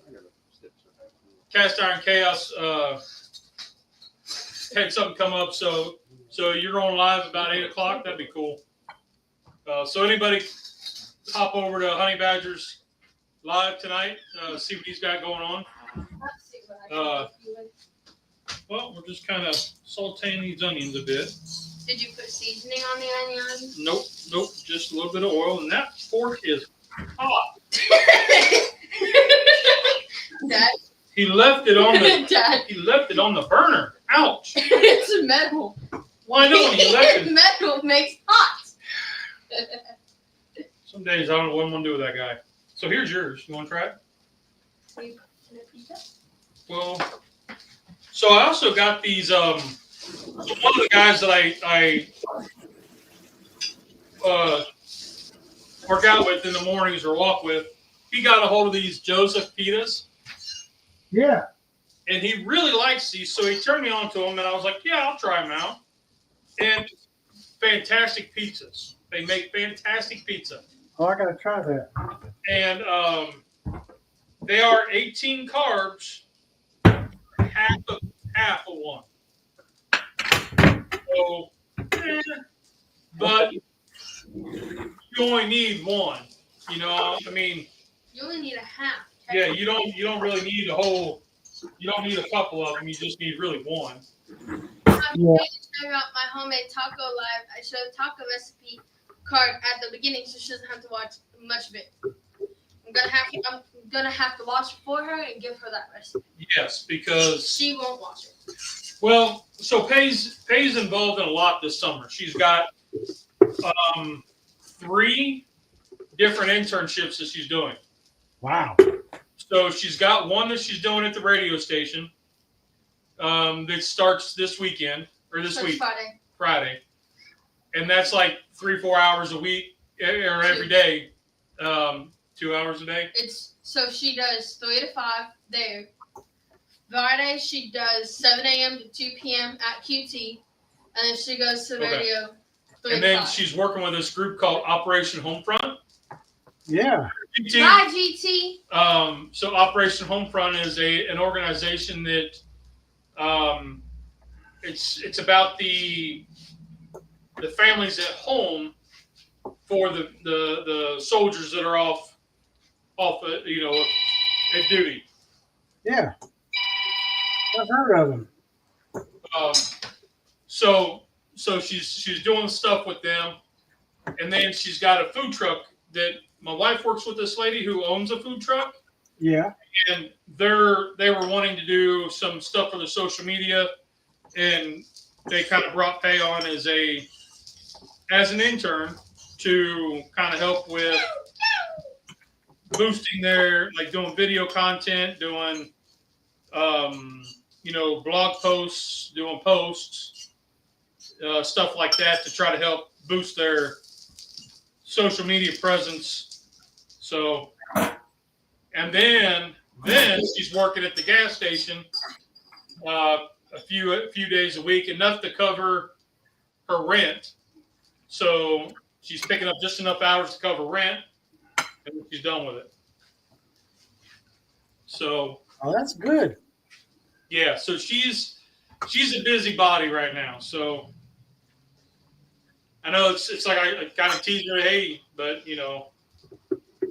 C: Cast Iron Chaos had something come up. So you're on live about 8 o'clock. That'd be cool. So anybody hop over to Honey Badgers live tonight. See what he's got going on.
E: Let's see what I can do with.
C: Well, we're just kind of sauteing these onions a bit.
E: Did you put seasoning on the onions?
C: Nope. Just a little bit of oil, and that fork is hot.
E: Dad,
C: He left it on the
E: Dad,
C: he left it on the burner. Ouch!
E: it's metal.
C: Why not? He left it.
E: Metal makes hot.
C: Some days I don't know what I'm gonna do with that guy. So here's yours. You want to try it? Well, so I also got these. One of the guys that I work out with in the mornings or walk with, he got a hold of these Joseph pitas,
A: Yeah.
C: and he really likes these. So he turned me on to them, and I was like, yeah, I'll try them out. And fantastic pizzas. They make fantastic pizza.
A: Oh, I gotta try that.
C: And they are 18 carbs, half of one. So, but you only need one. You know, I mean,
E: You only need a half.
C: yeah, you don't really need a whole. You don't need a couple of them. You just need really one.
E: I'm
A: Yeah.
E: going to show out my homemade taco live. I showed a taco recipe card at the beginning, so she doesn't have to watch much of it. I'm gonna have to watch it for her and give her that recipe.
C: Yes, because
E: She won't watch it.
C: well, so Pay's involved in a lot this summer. She's got 3 different internships that she's doing.
A: Wow.
C: So she's got one that she's doing at the radio station that starts this weekend or this
E: Starts
C: week,
E: Friday.
C: and that's like 3-4 hours a week or every day, 2 hours a day.
E: So she does 3 to 5 there. Friday she does 7 a.m. to 2 p.m. at QT, and then she goes to
C: Okay.
E: radio 3
C: And
E: to
C: then
E: 5.
C: she's working with this group called Operation Homefront.
A: Yeah.
C: GT.
E: Bye, GT.
C: So Operation Homefront is an organization that it's about the families at home for the soldiers that are off at duty.
A: Yeah. I've heard of them.
C: So she's doing stuff with them, and then she's got a food truck that my wife works with this lady who owns a food truck.
A: Yeah.
C: And they were wanting to do some stuff for the social media, and they kind of brought Pay on as an intern to kind of help with boosting their, like, doing video content, doing blog posts, doing posts, stuff like that to try to help boost their social media presence. So, and then she's working at the gas station a few days a week, enough to cover her rent. So she's picking up just enough hours to cover rent, and she's done with it. So,
A: Oh, that's good.
C: yeah, so she's a busybody right now. So I know it's like I kind of tease her, hey, but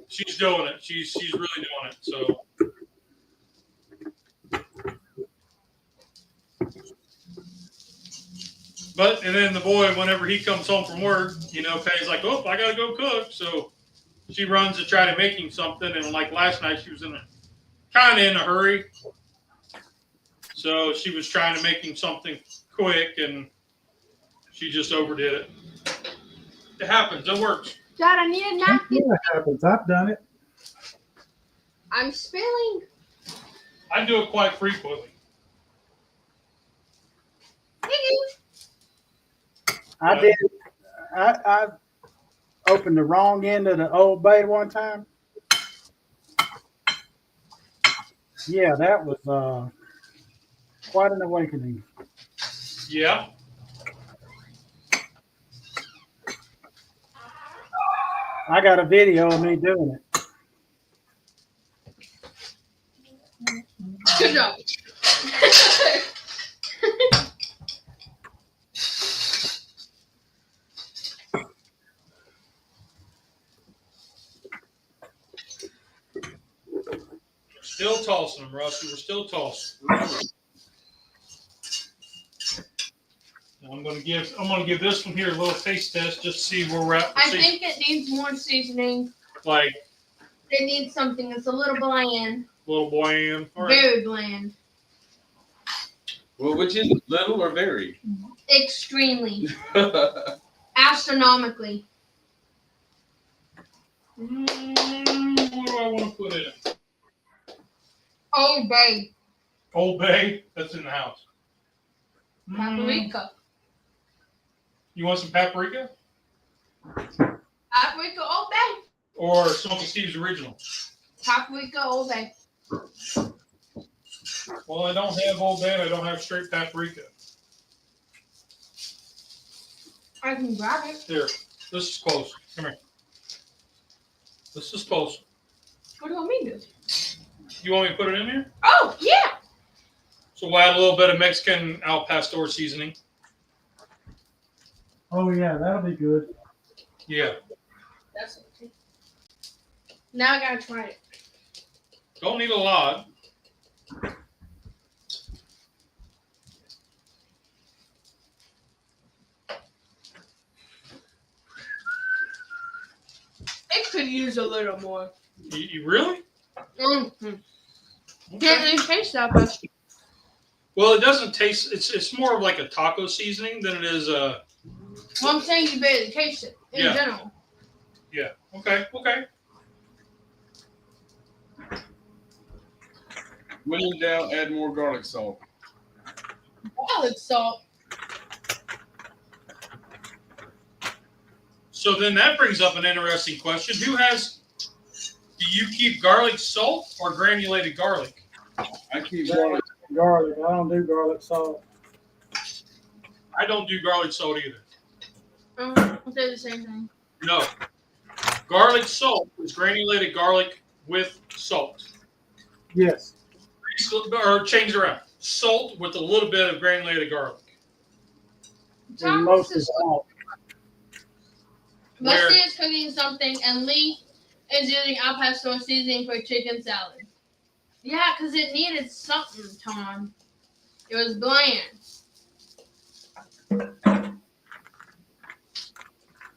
C: she's doing it. She's really doing it. So. And then the boy, whenever he comes home from work, Pay's like, oh, I gotta go cook. So she runs to try to make him something. And like last night, she was kind of in a hurry. So she was trying to make him something quick, and she just overdid it. It happens. It works.
E: Dad, I need a napkin.
A: That happens. I've done it.
E: I'm spilling.
C: I do it quite frequently.
A: I did. I opened the wrong end of the Old Bay one time. Yeah, that was quite an awakening.
C: Yeah.
A: I got a video of me doing it.
E: Good job.
C: Still tossing them, Rusty. We're still tossing. I'm gonna give this one here a little taste test just to see where we're at.
E: I think it needs more seasoning.
C: Like
E: It needs something that's a little bland.
C: little bland. All right.
E: Very bland.
B: Well, which is it, little or very?
E: Extremely. Astronomically.
C: What do I want to put in it?
E: Old Bay.
C: Old Bay. That's in the house.
E: Paprika.
C: You want some paprika?
E: Paprika, Old Bay.
C: or Uncle Steve's original?
E: Paprika, Old Bay.
C: Well, I don't have Old Bay. I don't have straight paprika.
E: I can grab it.
C: Here, this is close. Come here. This is close.
E: What do you want me to do?
C: You want me to put it in here?
E: Oh, yeah.
C: So we'll add a little bit of Mexican al pastor seasoning.
A: Oh yeah, that'll be good.
C: Yeah.
E: That's okay. Now I gotta try it.
C: Don't need a lot.
E: It could use a little more.
C: You really?
E: Mm-hmm.
C: Okay.
E: Can't really taste that much.
C: Well, it doesn't taste. It's more of like a taco seasoning than it is a.
E: Well, I'm saying you barely taste it in
C: Yeah.
E: general.
C: Yeah. Okay. Okay.
B: When in doubt, add more garlic salt.
E: Garlic salt.
C: So then that brings up an interesting question. Who has? Do you keep garlic salt or granulated garlic?
B: I keep garlic.
A: Garlic. I don't do garlic salt.
C: I don't do garlic salt either.
E: They're the same thing.
C: No. Garlic salt is granulated garlic with salt.
A: Yes.
C: Or change it around. Salt with a little bit of granulated garlic.
A: And
E: Thomas
A: mostly
E: is,
A: salt.
C: Where-
E: Musty is cooking something, and Lee is using al pastor seasoning for chicken salad. Yeah, because it needed something, Tom. It was bland.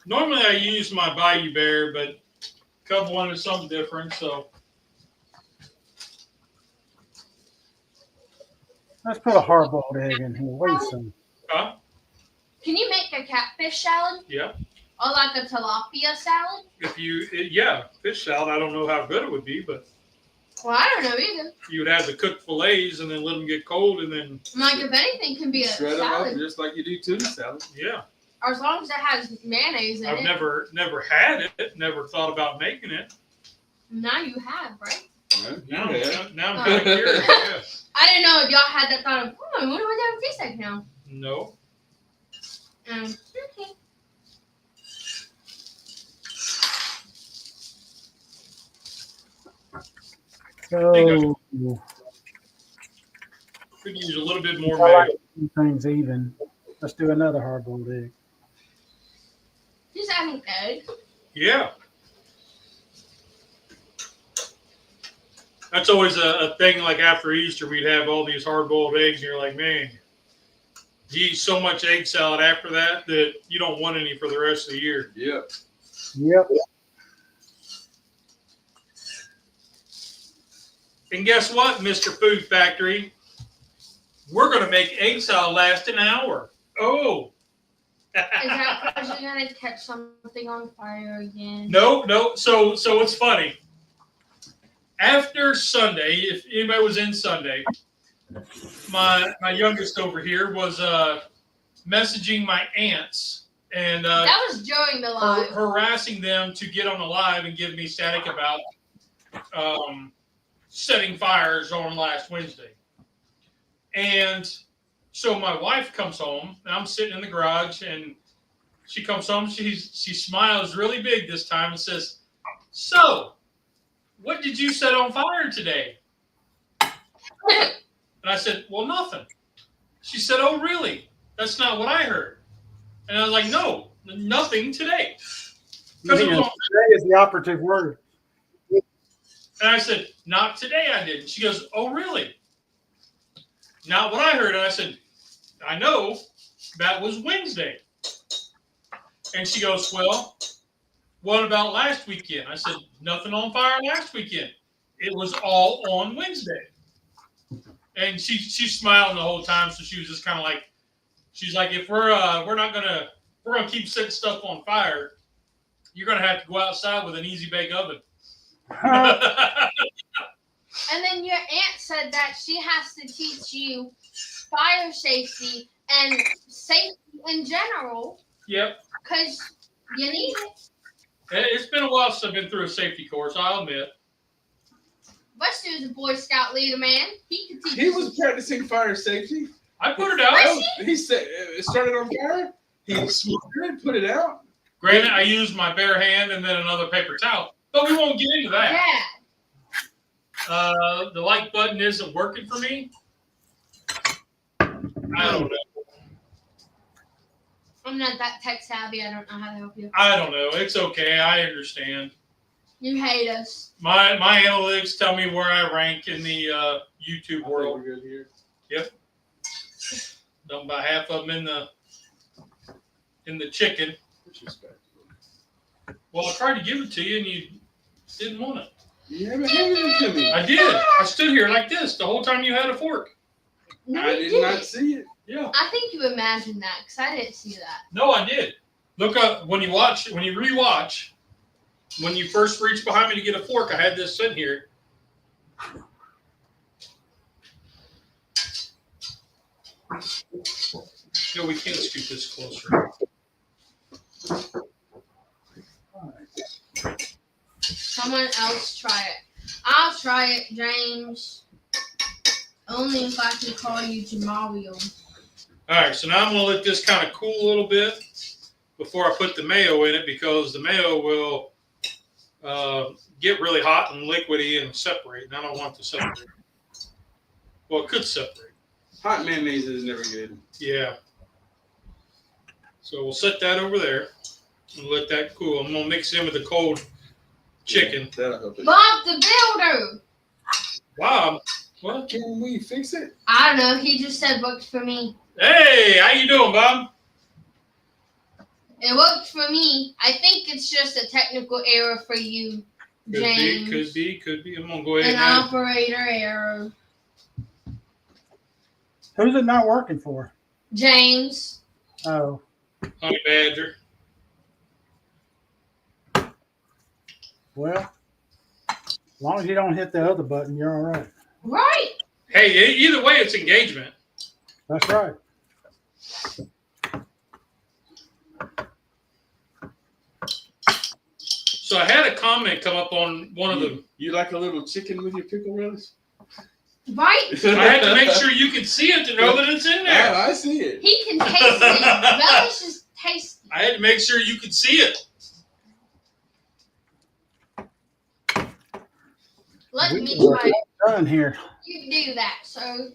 C: Normally I use my Bayou Bear, but Cub wanted something different, so
A: Let's put a hard-boiled egg in here. Wait some.
E: Can you make a catfish salad?
C: yeah.
E: Or like a tilapia salad?
C: Fish salad. I don't know how good it would be, but
E: Well, I don't know either.
C: you would have the cooked fillets and then let them get cold, and then
E: I'm like, if anything, can be a
B: Shred them up
E: salad.
B: just like you do tuna salad.
C: yeah.
E: Or as long as it has mayonnaise in
C: I've
E: it.
C: never had it. Never thought about making it.
E: Now you have, right?
B: Well,
C: Now,
B: yeah.
C: now I'm kind of curious. Yeah.
E: I didn't know if y'all had that thought of, I wonder what that would taste like now.
C: No.
E: Okay.
A: So,
C: Could use a little bit more
A: I like
C: mayo.
A: to keep things even. Let's do another hard-boiled egg.
E: Just adding egg.
C: Yeah. That's always a thing. Like after Easter, we'd have all these hard-boiled eggs, and you're like, man, you eat so much egg salad after that that you don't want any for the rest of the year.
B: Yep.
A: Yep.
C: And guess what, Mr. Food Factory? We're going to make egg salad last an hour. Oh.
E: Is that because you're going to catch something on fire again?
C: No. So it's funny. After Sunday, if anybody was in Sunday, my youngest over here was messaging my aunts and
E: That was during the live.
C: harassing them to get on the live and give me static about setting fires on last Wednesday. And so my wife comes home, and I'm sitting in the garage, and she comes home. She smiles really big this time and says, "So, what did you set on fire today?" And I said, "Well, nothing." She said, "Oh, really? That's not what I heard." And I was like, "No, nothing today." Because it was on.
A: Today is the operative word.
C: And I said, "Not today, I didn't." She goes, "Oh, really?" Not what I heard. And I said, "I know, that was Wednesday." And she goes, "Well, what about last weekend?" I said, "Nothing on fire last weekend. It was all on Wednesday." And she's smiling the whole time, so she was just kind of like, she's like, "If we're gonna keep setting stuff on fire, you're gonna have to go outside with an easy bake oven."
E: And then your aunt said that she has to teach you fire safety and safety in general
C: Yep.
E: because you need it.
C: It's been a while since I've been through a safety course, I'll admit.
E: Buster is a Boy Scout leader, man. He could teach.
B: He
E: us.
B: was practicing fire safety.
C: I put it out.
B: He said it started on fire. He smoked it, put it out.
C: Granted, I used my bare hand and then another paper towel, but we won't get into that.
E: Yeah.
C: The like button isn't working for me. I don't know.
E: I'm not that tech savvy. I don't know how to help you.
C: I don't know. It's okay. I understand.
E: You hate us.
C: My analytics tell me where I rank in the YouTube world.
B: We're good here.
C: Done about half of them in the chicken. Well, I tried to give it to you and you didn't want it.
B: You haven't handed it to me.
C: I did. I stood here like this the whole time you had a fork.
E: No,
B: I
E: you
B: did not
E: didn't.
B: see it.
C: Yeah.
E: I think you imagined that because I didn't see that.
C: No, I did. Look up when you rewatch. When you first reached behind me to get a fork, I had this sitting here. No, we can't scoot this closer.
E: Someone else try it. I'll try it, James. Only if I can call you Jamario.
C: All right, so now I'm going to let this kind of cool a little bit before I put the mayo in it because the mayo will get really hot and liquidy and separate, and I don't want it to separate. Well, it could separate.
B: Hot mayonnaise is never good.
C: Yeah. So we'll set that over there and let that cool. I'm going to mix it in with the cold chicken.
B: That'll help it.
E: Bob the Builder.
C: Wow. What?
B: Can we fix it?
E: I don't know. He just said worked for me.
C: Hey, how you doing, Bob?
E: It worked for me. I think it's just a technical error for you, James.
C: Could be. I'm going to go ahead
E: An
C: and
E: operator error.
A: Who's it not working for?
E: James.
A: Oh,
C: Honey Badger.
A: well, as long as you don't hit the other button, you're all right.
E: Right.
C: Hey, either way, it's engagement.
A: That's right.
C: So I had a comment come up on one of the.
B: You like a little chicken with your pickle relish?
E: Right.
C: I had to make sure you could see it to know that it's in there.
B: I see it.
E: He can taste it. Relish is tasty.
C: I had to make sure you could see it.
E: Let
A: We
E: me
A: can
E: try it.
A: Done here.
E: You do that, so.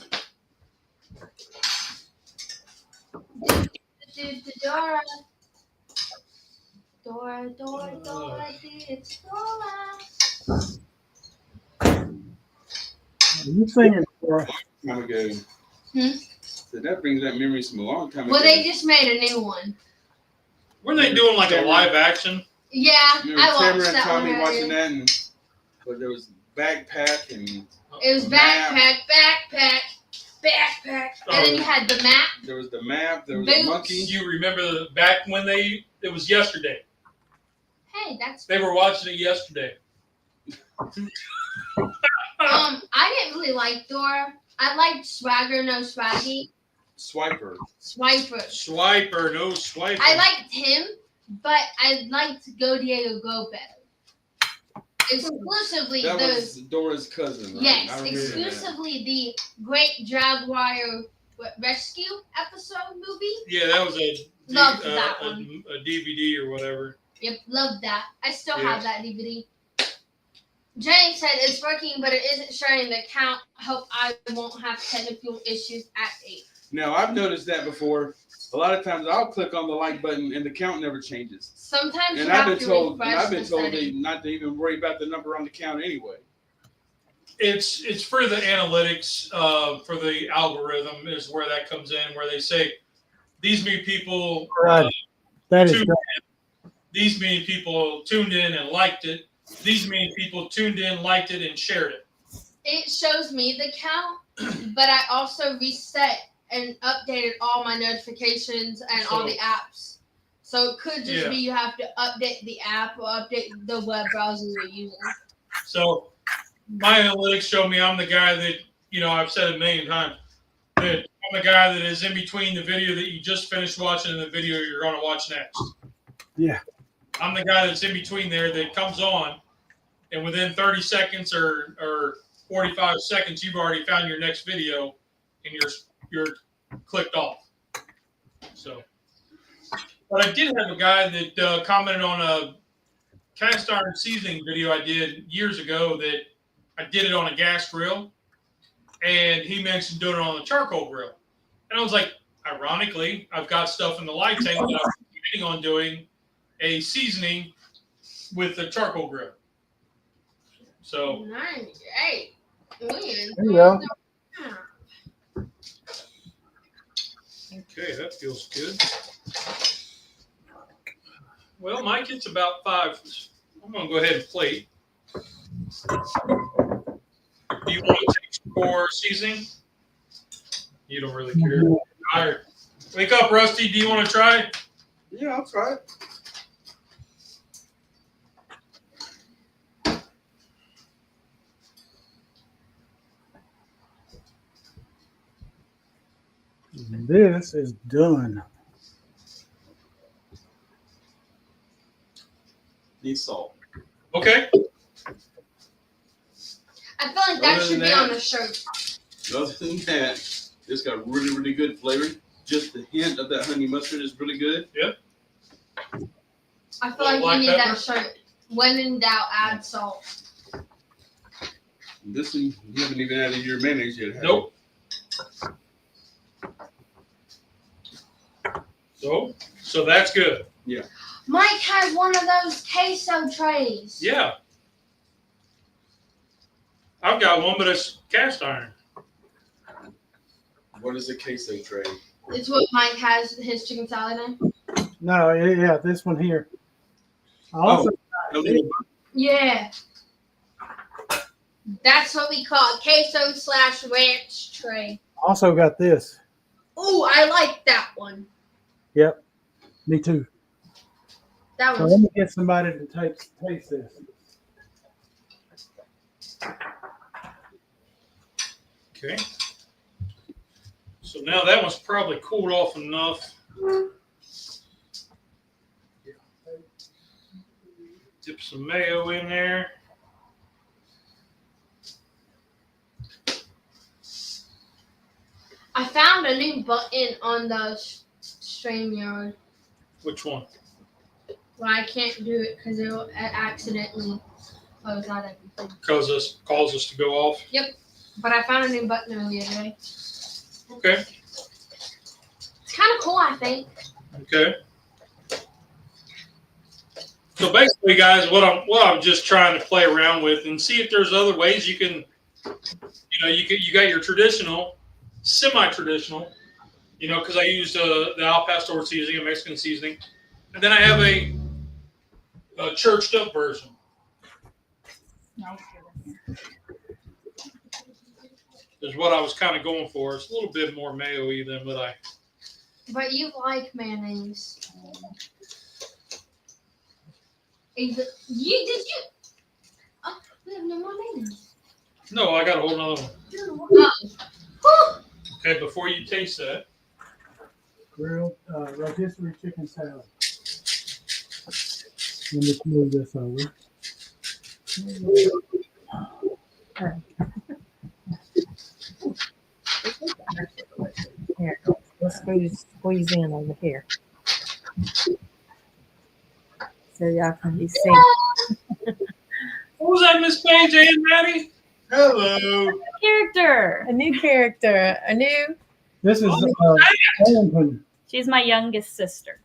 E: Dora. Dora, it's Dora.
A: You singing for us?
B: Time ago.
E: Hmm?
B: So that brings back memories from a long time
E: Well,
B: ago.
E: they just made a new one.
C: Were they doing like a live action?
E: Yeah,
B: Remember
E: I
B: Tamara
E: watched
B: and
E: that
B: Tommy
E: one
B: watching
E: earlier.
B: that, and but there was backpack and
E: It was backpack, and then you had the map.
B: there was the map. There was
E: Boots.
B: a monkey.
C: You remember back when it was yesterday.
E: Hey, that's.
C: They were watching it yesterday.
E: I didn't really like Dora. I liked Swagger, no Swaggy,
B: Swiper.
E: Swiper.
C: Swiper, no swiper.
E: I liked him, but I liked Go Diego Go better. Exclusively
B: That
E: those.
B: was Dora's cousin, right?
E: Yes,
B: I remember that.
E: exclusively the Great Jaguar Rescue episode movie.
C: Yeah, that was
E: Loved that one.
C: a DVD or whatever.
E: Yep, love that. I still
C: Yeah.
E: have that DVD. James said it's working, but it isn't showing the count. Hope I won't have technical issues at 8.
B: Now I've noticed that before. A lot of times I'll click on the like button and the count never changes.
E: Sometimes
B: And
E: you
B: I've
E: have
B: been
E: to
B: told,
E: refresh the setting.
B: not to even worry about the number on the count anyway.
C: It's for the analytics, for the algorithm is where that comes in, where they say these many people,
A: Right. That is
C: tuned
A: great.
C: in, these many people tuned in and liked it. These many people tuned in, liked it, and shared it.
E: It shows me the count, but I also reset and updated all my notifications and all
C: So-
E: the apps. So it could just
C: Yeah.
E: be you have to update the app or update the web browser you're using.
C: So my analytics show me I'm the guy that, I've said it a million times, that I'm the guy that is in between the video that you just finished watching and the video you're going to watch next.
A: Yeah.
C: I'm the guy that's in between there that comes on, and within 30 seconds or 45 seconds, you've already found your next video, and you're clicked off. So, but I did have a guy that commented on a cast iron seasoning video I did years ago that I did it on a gas grill, and he mentioned doing it on the charcoal grill, and I was like, ironically, I've got stuff in the light tank that I'm planning on doing a seasoning with the charcoal grill. So,
E: Nice. Hey, man.
A: There you go.
C: okay, that feels good. Well, Mike, it's about 5. I'm going to go ahead and plate. Do you want to take some more seasoning? You don't really care. All right. Wake up, Rusty. Do you want to try?
B: Yeah, I'll try it.
A: This is done.
B: Need salt.
C: Okay.
E: I feel like that
B: Other
E: should
B: than
E: be on
B: that-
E: the shirt.
B: Other than that, it's got really, really good flavor. Just the hint of that honey mustard is really good.
E: I feel like
C: Black
E: you need
C: pepper?
E: that shirt. When in doubt, add salt.
B: This one, you haven't even added your mayonnaise yet. have you?
C: Nope. So that's good.
E: Mike has one of those queso trays.
C: Yeah. I've got one, but it's cast iron.
B: What is a queso tray?
E: It's what Mike has his chicken salad in.
A: No, yeah, this one here. I also,
B: A little-
E: Yeah. That's what we call it. Queso/ranch tray.
A: also got this.
E: Ooh, I like that one.
A: Yep, me too.
E: That
A: So
E: one's
A: let me get somebody to taste this.
C: Okay. So now that one's probably cooled off enough. Dip some mayo in there.
E: I found a new button on the StreamYard.
C: Which one?
E: Well, I can't do it because it'll accidentally close out everything.
C: Cause us to go off.
E: But I found a new button earlier today.
C: Okay.
E: It's kind of cool, I think.
C: Okay. So basically, guys, what I'm just trying to play around with and see if there's other ways you can, you got your traditional, semi-traditional, because I used the Al Pastor seasoning, a Mexican seasoning, and then I have a churched up version. Is what I was kind of going for. It's a little bit more mayo-y than what I.
E: But you like mayonnaise. Did you? Oh, we have no more mayonnaise.
C: No, I got a whole nother one.
E: Oh.
C: Okay, before you taste that.
A: Grilled rotisserie chicken salad. Let me move this over.
F: Here, let's squeeze in over here. So y'all can be seen.
C: What was that, Miss Paige and Maddie? Hello.
D: Character.
F: A new character,
A: This is corn pudding.
D: She's my youngest sister.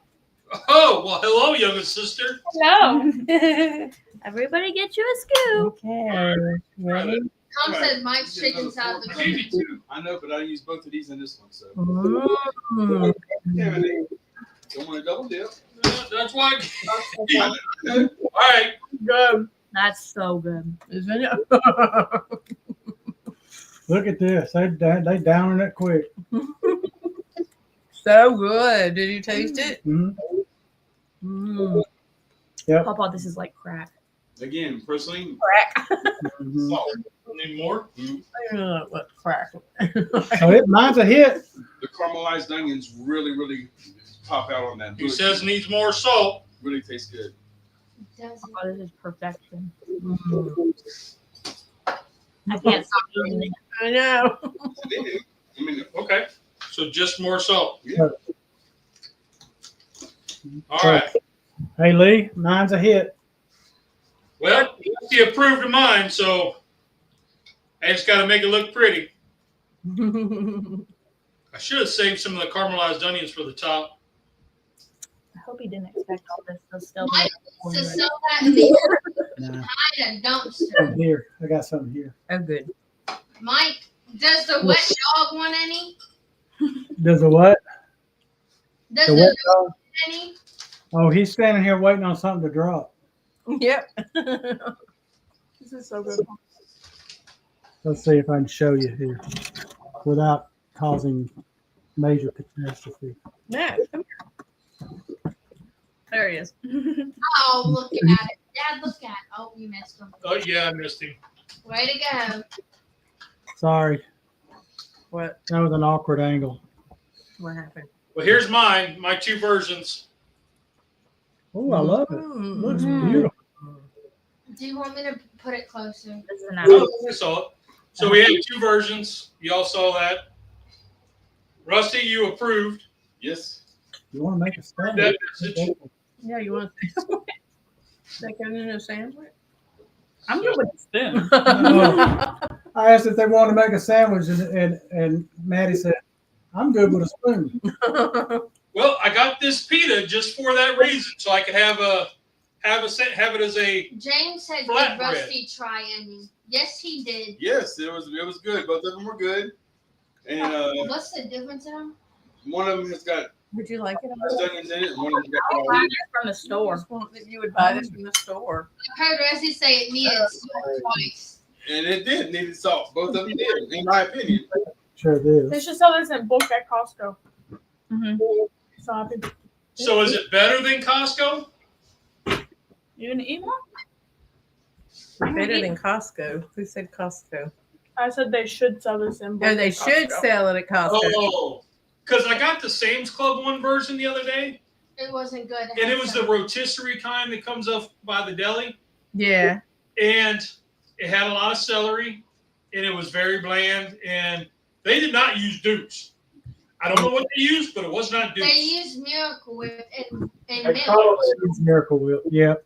C: Oh, well, hello, youngest sister.
D: Hello.
F: okay.
D: Everybody get you a scoop.
F: Ready?
E: Tom said Mike's chicken salad.
B: I gave you two. I know, but I used both of these in this one, so.
F: Mm.
B: Damn it. Don't want to double dip.
C: That's why. All right.
F: Go.
D: That's so good.
F: Isn't it?
A: Look at this. They downing it quick.
F: So good. Did you taste it?
A: Mhm.
F: Mm.
D: Papa, this is like crack.
B: Again, personally,
A: Mhm.
B: salt.
C: Need more?
F: I don't know what crack.
A: So mine's a hit.
B: The caramelized onions really, really pop out on that.
C: He says needs more salt.
B: Really tastes good.
E: Doesn't.
D: Oh, this is perfection.
F: Mm.
D: I can't stop eating it.
F: I know.
B: I mean,
C: Okay. So just more salt.
B: Yeah.
C: All right.
A: Hey Lee, mine's a hit.
C: Well, he approved of mine, so I just got to make it look pretty. I should have saved some of the caramelized onions for the top.
D: I hope he didn't expect all this. So still,
E: Mike needs to sell that in the
A: Nah,
E: behind a dumpster.
A: I'm here. I got something here.
F: Oh, good.
E: Mike, does the wet dog want any?
A: Does the what?
E: Does
A: The
E: the
A: wet
E: dog
A: dog?
E: want any?
A: Oh, he's standing here waiting on something to drop.
F: Yep.
D: this is so good.
A: Let's see if I can show you here without causing major catastrophe.
F: Matt, come
D: There he is.
E: Oh, look at it. Dad, look at it. Oh, you missed him.
C: Oh, yeah, I missed him.
E: Way to go.
A: Sorry,
F: What?
A: that was an awkward angle.
F: What happened?
C: Well, here's mine, my two versions.
A: Oh, I love it. Looks beautiful.
E: Do you want me to put it closer?
D: This is an
C: Oh,
D: apple.
C: I saw it. So we had two versions. Y'all saw that. Rusty, you approved
B: yes.
A: You want to make a stand?
C: that message.
F: Yeah, you want to make it in a sandwich?
D: I'm good with the spoon.
A: I asked if they wanted to make a sandwich, and Maddie said, "I'm good with a spoon."
C: Well, I got this pita just for that reason, so I could have it as a.
E: James said,
C: Flatbread.
E: "Did Rusty try any?" Yes, he did.
B: Yes, it was good. Both of them were good. And
E: What's the difference in them?
B: one of them has got
F: Would you like it?
B: onions in it, and one of them got
D: I buy this from the
F: I
D: store.
F: just want that you would buy this from the store.
E: I heard Rusty say it needed salt twice.
B: and it did needed salt. Both of them did, in my opinion.
A: Sure it
G: They
A: is.
G: should sell this in bulk at Costco.
D: Mm-hmm.
G: So happy.
C: So is it better than Costco?
G: You gonna eat one?
F: Better than Costco. Who said Costco?
G: I said they should sell this in bulk.
F: No, they
G: at
F: should
G: Costco.
F: sell it at Costco.
C: Oh, because I got the Sam's Club one version the other day,
E: It wasn't good.
C: and it was the rotisserie kind that comes up by the deli,
F: Yeah.
C: and it had a lot of celery, and it was very bland, and they did not use Dukes. I don't know what they used, but it was not Dukes.
E: They used Miracle Whip and
A: They
E: milk.
A: call it Miracle Whip. Yep.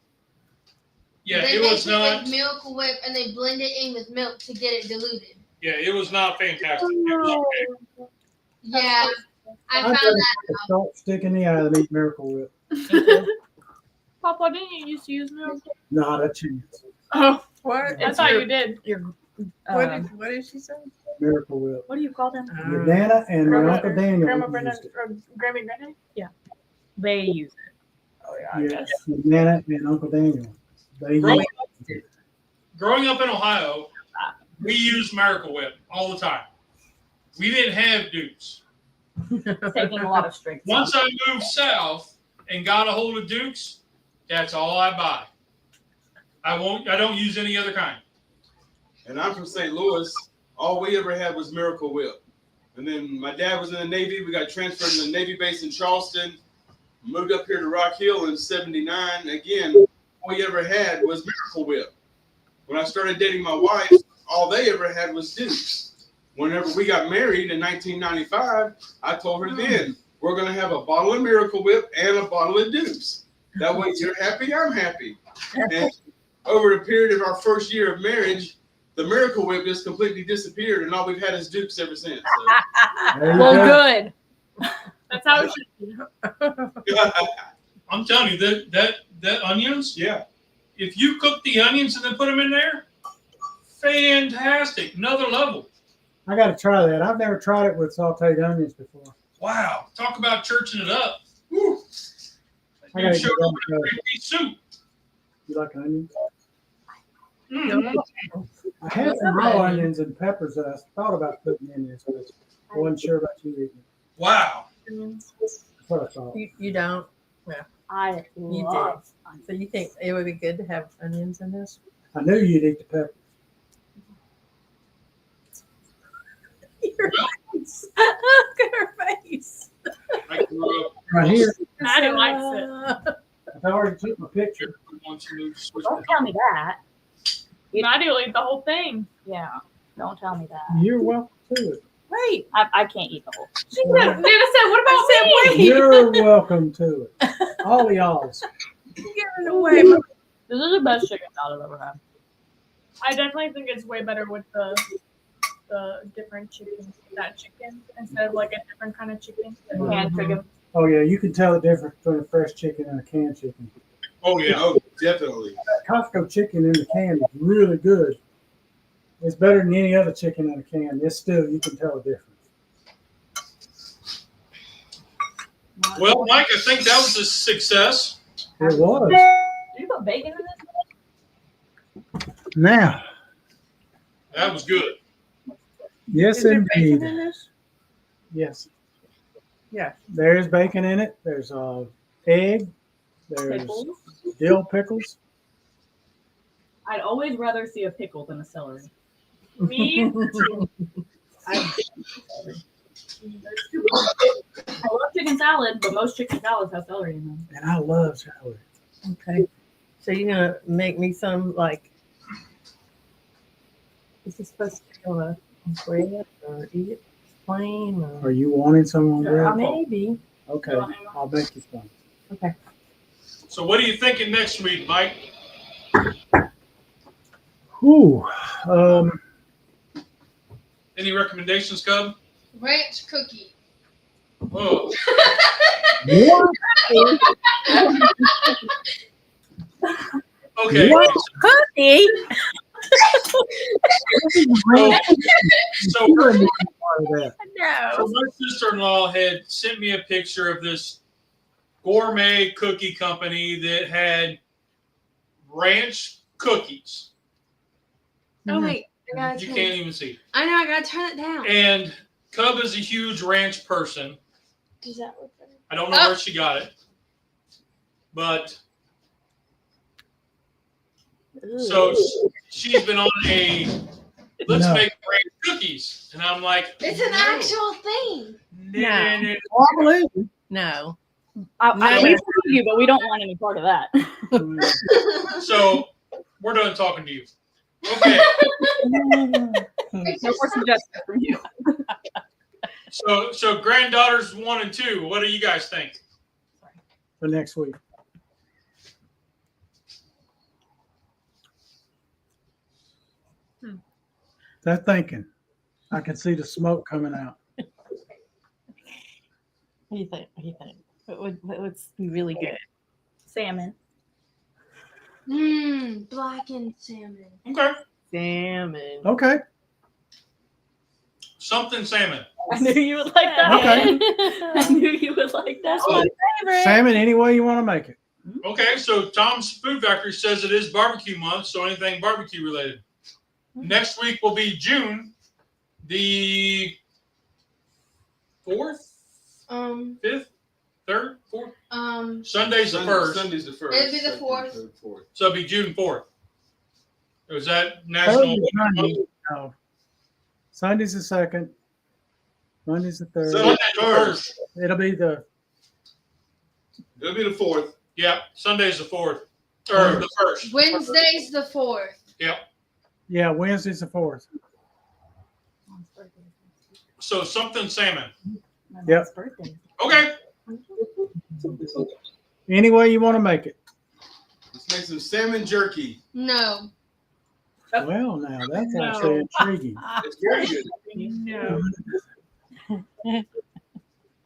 C: Yeah,
E: they
C: it
E: make
C: was
E: it
C: not.
E: with Miracle Whip and they blend it in with milk to get it diluted.
C: Yeah, it was not fantastic. It was okay.
E: Yeah, I
A: I'd
E: found
A: rather
E: that.
A: take a salt stick in the eye than eat Miracle Whip.
G: Papa, didn't you used to use milk?
A: Not a chance.
G: Oh,
F: What?
G: I thought you did.
F: What did she say?
A: Miracle Whip.
D: What do you call them?
A: Your Nana and my
G: Grandma-
A: Uncle Daniel
G: Grandma
A: used
G: Brenda
A: it.
G: or Grammy Granny?
D: They use it.
G: Oh yeah, I
A: Yes,
G: guess.
A: your Nana and Uncle Daniel. They
C: Growing
A: used
C: Growing up in Ohio, we used Miracle Whip all the time. We didn't have Dukes.
D: Taking a lot of straight.
C: Once I moved south and got a hold of Dukes, that's all I buy. I don't use any other kind.
B: And I'm from St. Louis. All we ever had was Miracle Whip. And then my dad was in the Navy. We got transferred to the Navy base in Charleston. Moved up here to Rock Hill in '79. Again, all we ever had was Miracle Whip. When I started dating my wife, all they ever had was Dukes. Whenever we got married in 1995, I told her then, we're going to have a bottle of Miracle Whip and a bottle of Dukes. That way you're happy, I'm happy. And over the period of our first year of marriage, the Miracle Whip just completely disappeared, and all we've had is Dukes ever since.
A: it. There you
D: Well,
A: go.
D: good.
G: That's how it should be.
B: So,
C: I'm telling you, that onions,
B: yeah.
C: if you cook the onions and then put them in there, fantastic. Another level.
A: I got to try that. I've never tried it with sauteed onions before.
C: Wow. Talk about churching it up.
B: Whew.
A: I
C: You
A: gotta
C: showed
A: get
C: up
A: that.
C: with a three-piece soup.
A: You like onions?
C: Mm.
A: I had some raw onions and peppers that I thought about putting in there, so I wasn't sure about you eating it.
C: Wow.
A: That's what I thought.
F: You don't.
D: I
F: You
D: love.
F: So you think it would be good to have onions in this?
A: I knew you'd eat the peppers.
F: Your face. Look at her face.
C: I grew up
A: Right here,
G: Maddie likes it.
A: I already took my picture.
C: once you switch.
D: Don't tell me that.
G: Maddie will eat the whole thing.
D: Yeah. Don't tell me that.
A: You're welcome to it.
F: Wait.
D: I can't eat the whole.
G: Nana said, "What about me?"
F: I
A: You're welcome to it. All of y'all's.
F: said, wait. Giving away.
D: This is the best chicken salad I've ever had.
G: I definitely think it's way better with the different chicken, that chicken, instead of like a different kind of chicken.
D: Canned chicken.
A: Oh yeah, you can tell the difference between a fresh chicken and a canned chicken.
C: Oh yeah.
B: Oh, definitely.
A: Costco chicken in the can is really good. It's better than any other chicken in a can. It's still, you can tell the difference.
C: Well, Mike, I think that was a success.
A: It was.
D: Did you put bacon in this?
A: Now,
C: That was good.
A: yes
F: Is there
A: indeed.
F: bacon in this?
A: Yes.
F: Yes.
A: There's bacon in it. There's egg. There's
D: Pickles?
A: dill pickles.
D: I'd always rather see a pickle than a celery.
G: Me,
D: I love chicken salad, but most chicken salads have celery in them.
A: And I love salad.
F: Okay. So you're gonna make me some like. Is this supposed to go on bread or eat it plain
A: Are
F: or?
A: you wanting some on bread?
F: Maybe.
A: Okay, I'll make you some.
F: Okay.
C: So what are you thinking next week, Mike?
A: Ooh,
C: Any recommendations, Cub?
E: Ranch cookie.
C: Oh,
A: what?
C: okay.
F: Cookie.
C: So
A: You wouldn't be part of that.
C: So
F: No.
C: my sister-in-law had sent me a picture of this gourmet cookie company that had ranch cookies.
H: Oh wait, I gotta
C: You
H: turn.
C: can't even see.
H: I know, I gotta turn it down.
C: And Cub is a huge ranch person.
H: Does that look better?
C: I don't know where she got it, but so she's been on a let's
A: No.
C: make ranch cookies, and I'm like,
E: It's an
C: no.
E: actual thing.
C: No, no,
A: Oh, I believe you.
F: No.
D: I
F: No.
D: we believe you, but we don't want any part of that.
C: no. So we're done talking to you. Okay,
D: No more suggestions from you.
C: so granddaughters 1 and 2. What do you guys think?
A: For next week. They're thinking. I can see the smoke coming out.
F: What do you think? What do you think? What would be really good?
D: Salmon.
E: Blackened salmon.
C: Okay,
F: Salmon.
A: Okay.
C: something salmon.
D: I knew you would like that.
A: Okay.
D: I knew you would like that.
F: That's my favorite.
A: Salmon any way you want to make it.
C: Okay, so Tom's Food Factory says it is barbecue month, so anything barbecue related. Next week will be June the 4th, 5th, 3rd, 4th. Sunday's the 1st,
B: Sunday's the 1st.
E: It'd be the 4th.
C: so it'll be June 4th. Was that national?
A: No. Sunday's the 2nd. Monday's the 3rd.
B: Sunday.
C: Sunday's the 1st.
A: It'll be the
B: It'll be the 4th.
C: Yeah, Sunday's the 4th or the 1st.
E: Wednesday's the 4th.
A: yeah, Wednesday's the 4th.
C: So something salmon.
D: My
A: Yep.
D: mom's birthday.
C: Okay.
A: Any way you want to make it.
B: Let's make some salmon jerky.
E: No.
A: Well, now that's
G: No.
A: actually intriguing.
B: It's very good.
G: No.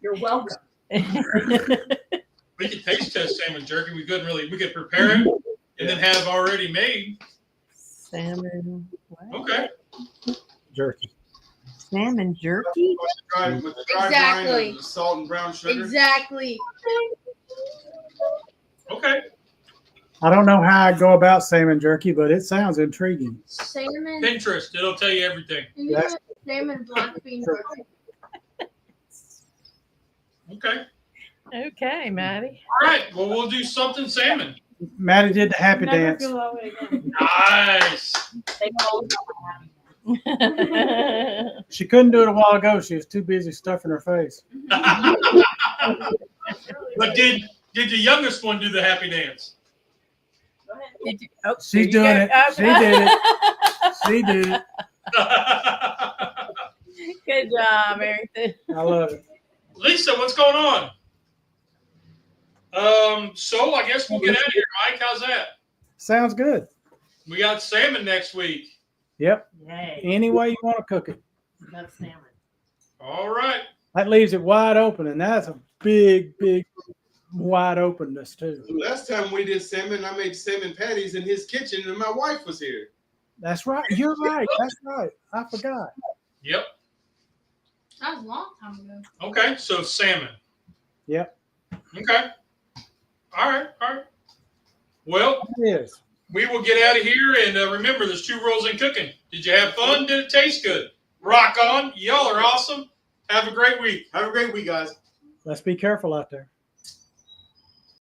D: You're welcome.
C: We could taste test salmon jerky. We could prepare it and then have already made.
F: Salmon. What?
C: Okay.
A: Jerky.
F: Salmon jerky?
B: With the dry
E: Exactly.
B: brine and the salt and brown sugar.
E: Exactly.
C: Okay.
A: I don't know how I go about salmon jerky, but it sounds intriguing.
E: Salmon.
C: Pinterest. It'll tell you everything.
E: You know, salmon black bean burger.
C: Okay.
F: Okay, Maddie.
C: All right. Well, we'll do something salmon.
A: Maddie did the happy
G: Never
A: dance.
G: feel that way again.
C: Nice.
D: They call it
A: She couldn't do it a while ago. She was too busy stuffing her face.
C: But did the youngest one do the happy dance?
D: Go ahead.
F: Did you, oh,
A: She's
F: there you
A: doing
F: go.
A: it. She did it. She did it.
F: Good job, Eric.
A: I love it.
C: Lisa, what's going on? So I guess we'll get out of here, Mike. How's that?
A: Sounds good.
C: We got salmon next week.
A: Yep.
F: Yay.
A: Any way you want to cook it.
F: Love salmon.
C: All right.
A: That leaves it wide open, and that's a big wide openness too.
B: Last time we did salmon, I made salmon patties in his kitchen, and my wife was here.
A: That's right. You're right. That's right. I forgot.
C: Yep.
E: That was a long time ago.
C: Okay. So salmon.
A: Yep.
C: Okay. All right. Well,
A: It is.
C: we will get out of here. And remember, there's 2 rules in cooking. Did you have fun? Did it taste good? Rock on. Y'all are awesome. Have a great week.
B: Have a great week, guys.
A: Let's be careful out there.